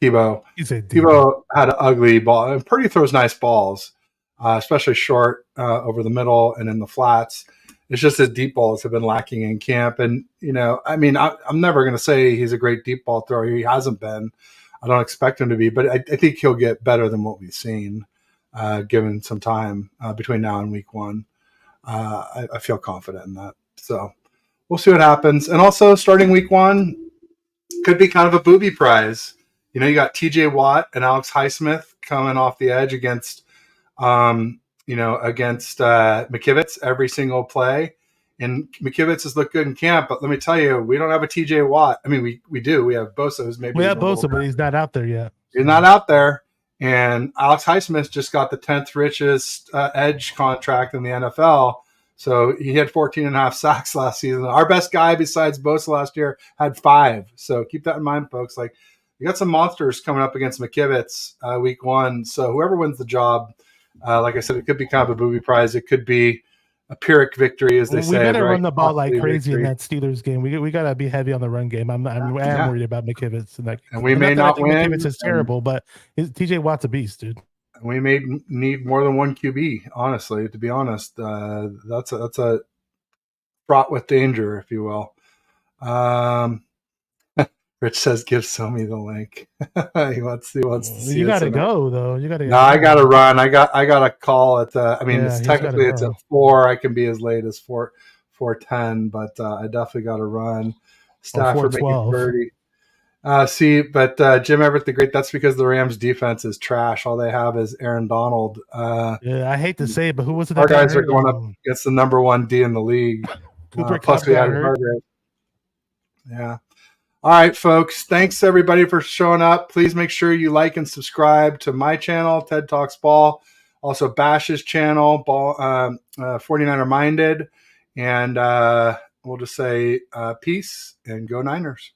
Tebow had an ugly ball. And Purdy throws nice balls, especially short over the middle and in the flats. It's just his deep balls have been lacking in camp. And, I'm never going to say he's a great deep ball thrower. He hasn't been. I don't expect him to be, but I think he'll get better than what we've seen, given some time between now and week one. I feel confident in that. So we'll see what happens. And also, starting week one could be kind of a booby prize. You got TJ Watt and Alex Highsmith coming off the edge against McKivitz every single play. And McKivitz has looked good in camp, but let me tell you, we don't have a TJ Watt. I mean, we do. We have Bosa, who's maybe. We have Bosa, but he's not out there yet. He's not out there. And Alex Highsmith just got the 10th richest edge contract in the NFL. So he had 14.5 sacks last season. Our best guy besides Bosa last year had 5. So keep that in mind, folks. Like, you got some monsters coming up against McKivitz week one. So whoever wins the job, like I said, it could be kind of a booby prize. It could be a Pyrrhic victory, as they say. We got to run the ball like crazy in that Steelers game. We got to be heavy on the run game. I'm worried about McKivitz. And we may not win. McKivitz is terrible, but TJ Watt's a beast, dude. We may need more than one QB, honestly, to be honest. That's a fraught with danger, if you will. Rich says, "Give Somi the link." he wants to see. You got to go though. You got to. No, I got to run. I got a call at. It's technically it's at 4. I can be as late as 4:10, but I definitely got to run. Stafford making 30. Jim Everett the Great. That's because the Rams' defense is trash. All they have is Aaron Donald. I hate to say it, but who was it? Our guys are going up against the number 1 D in the league. Plus we had Hargrave. Yeah. All right, folks. Thanks, everybody, for showing up. Please make sure you like and subscribe to my channel, Ted Talks Ball. Also, Bash's channel, 49er Minded. And we'll just say peace and go Niners.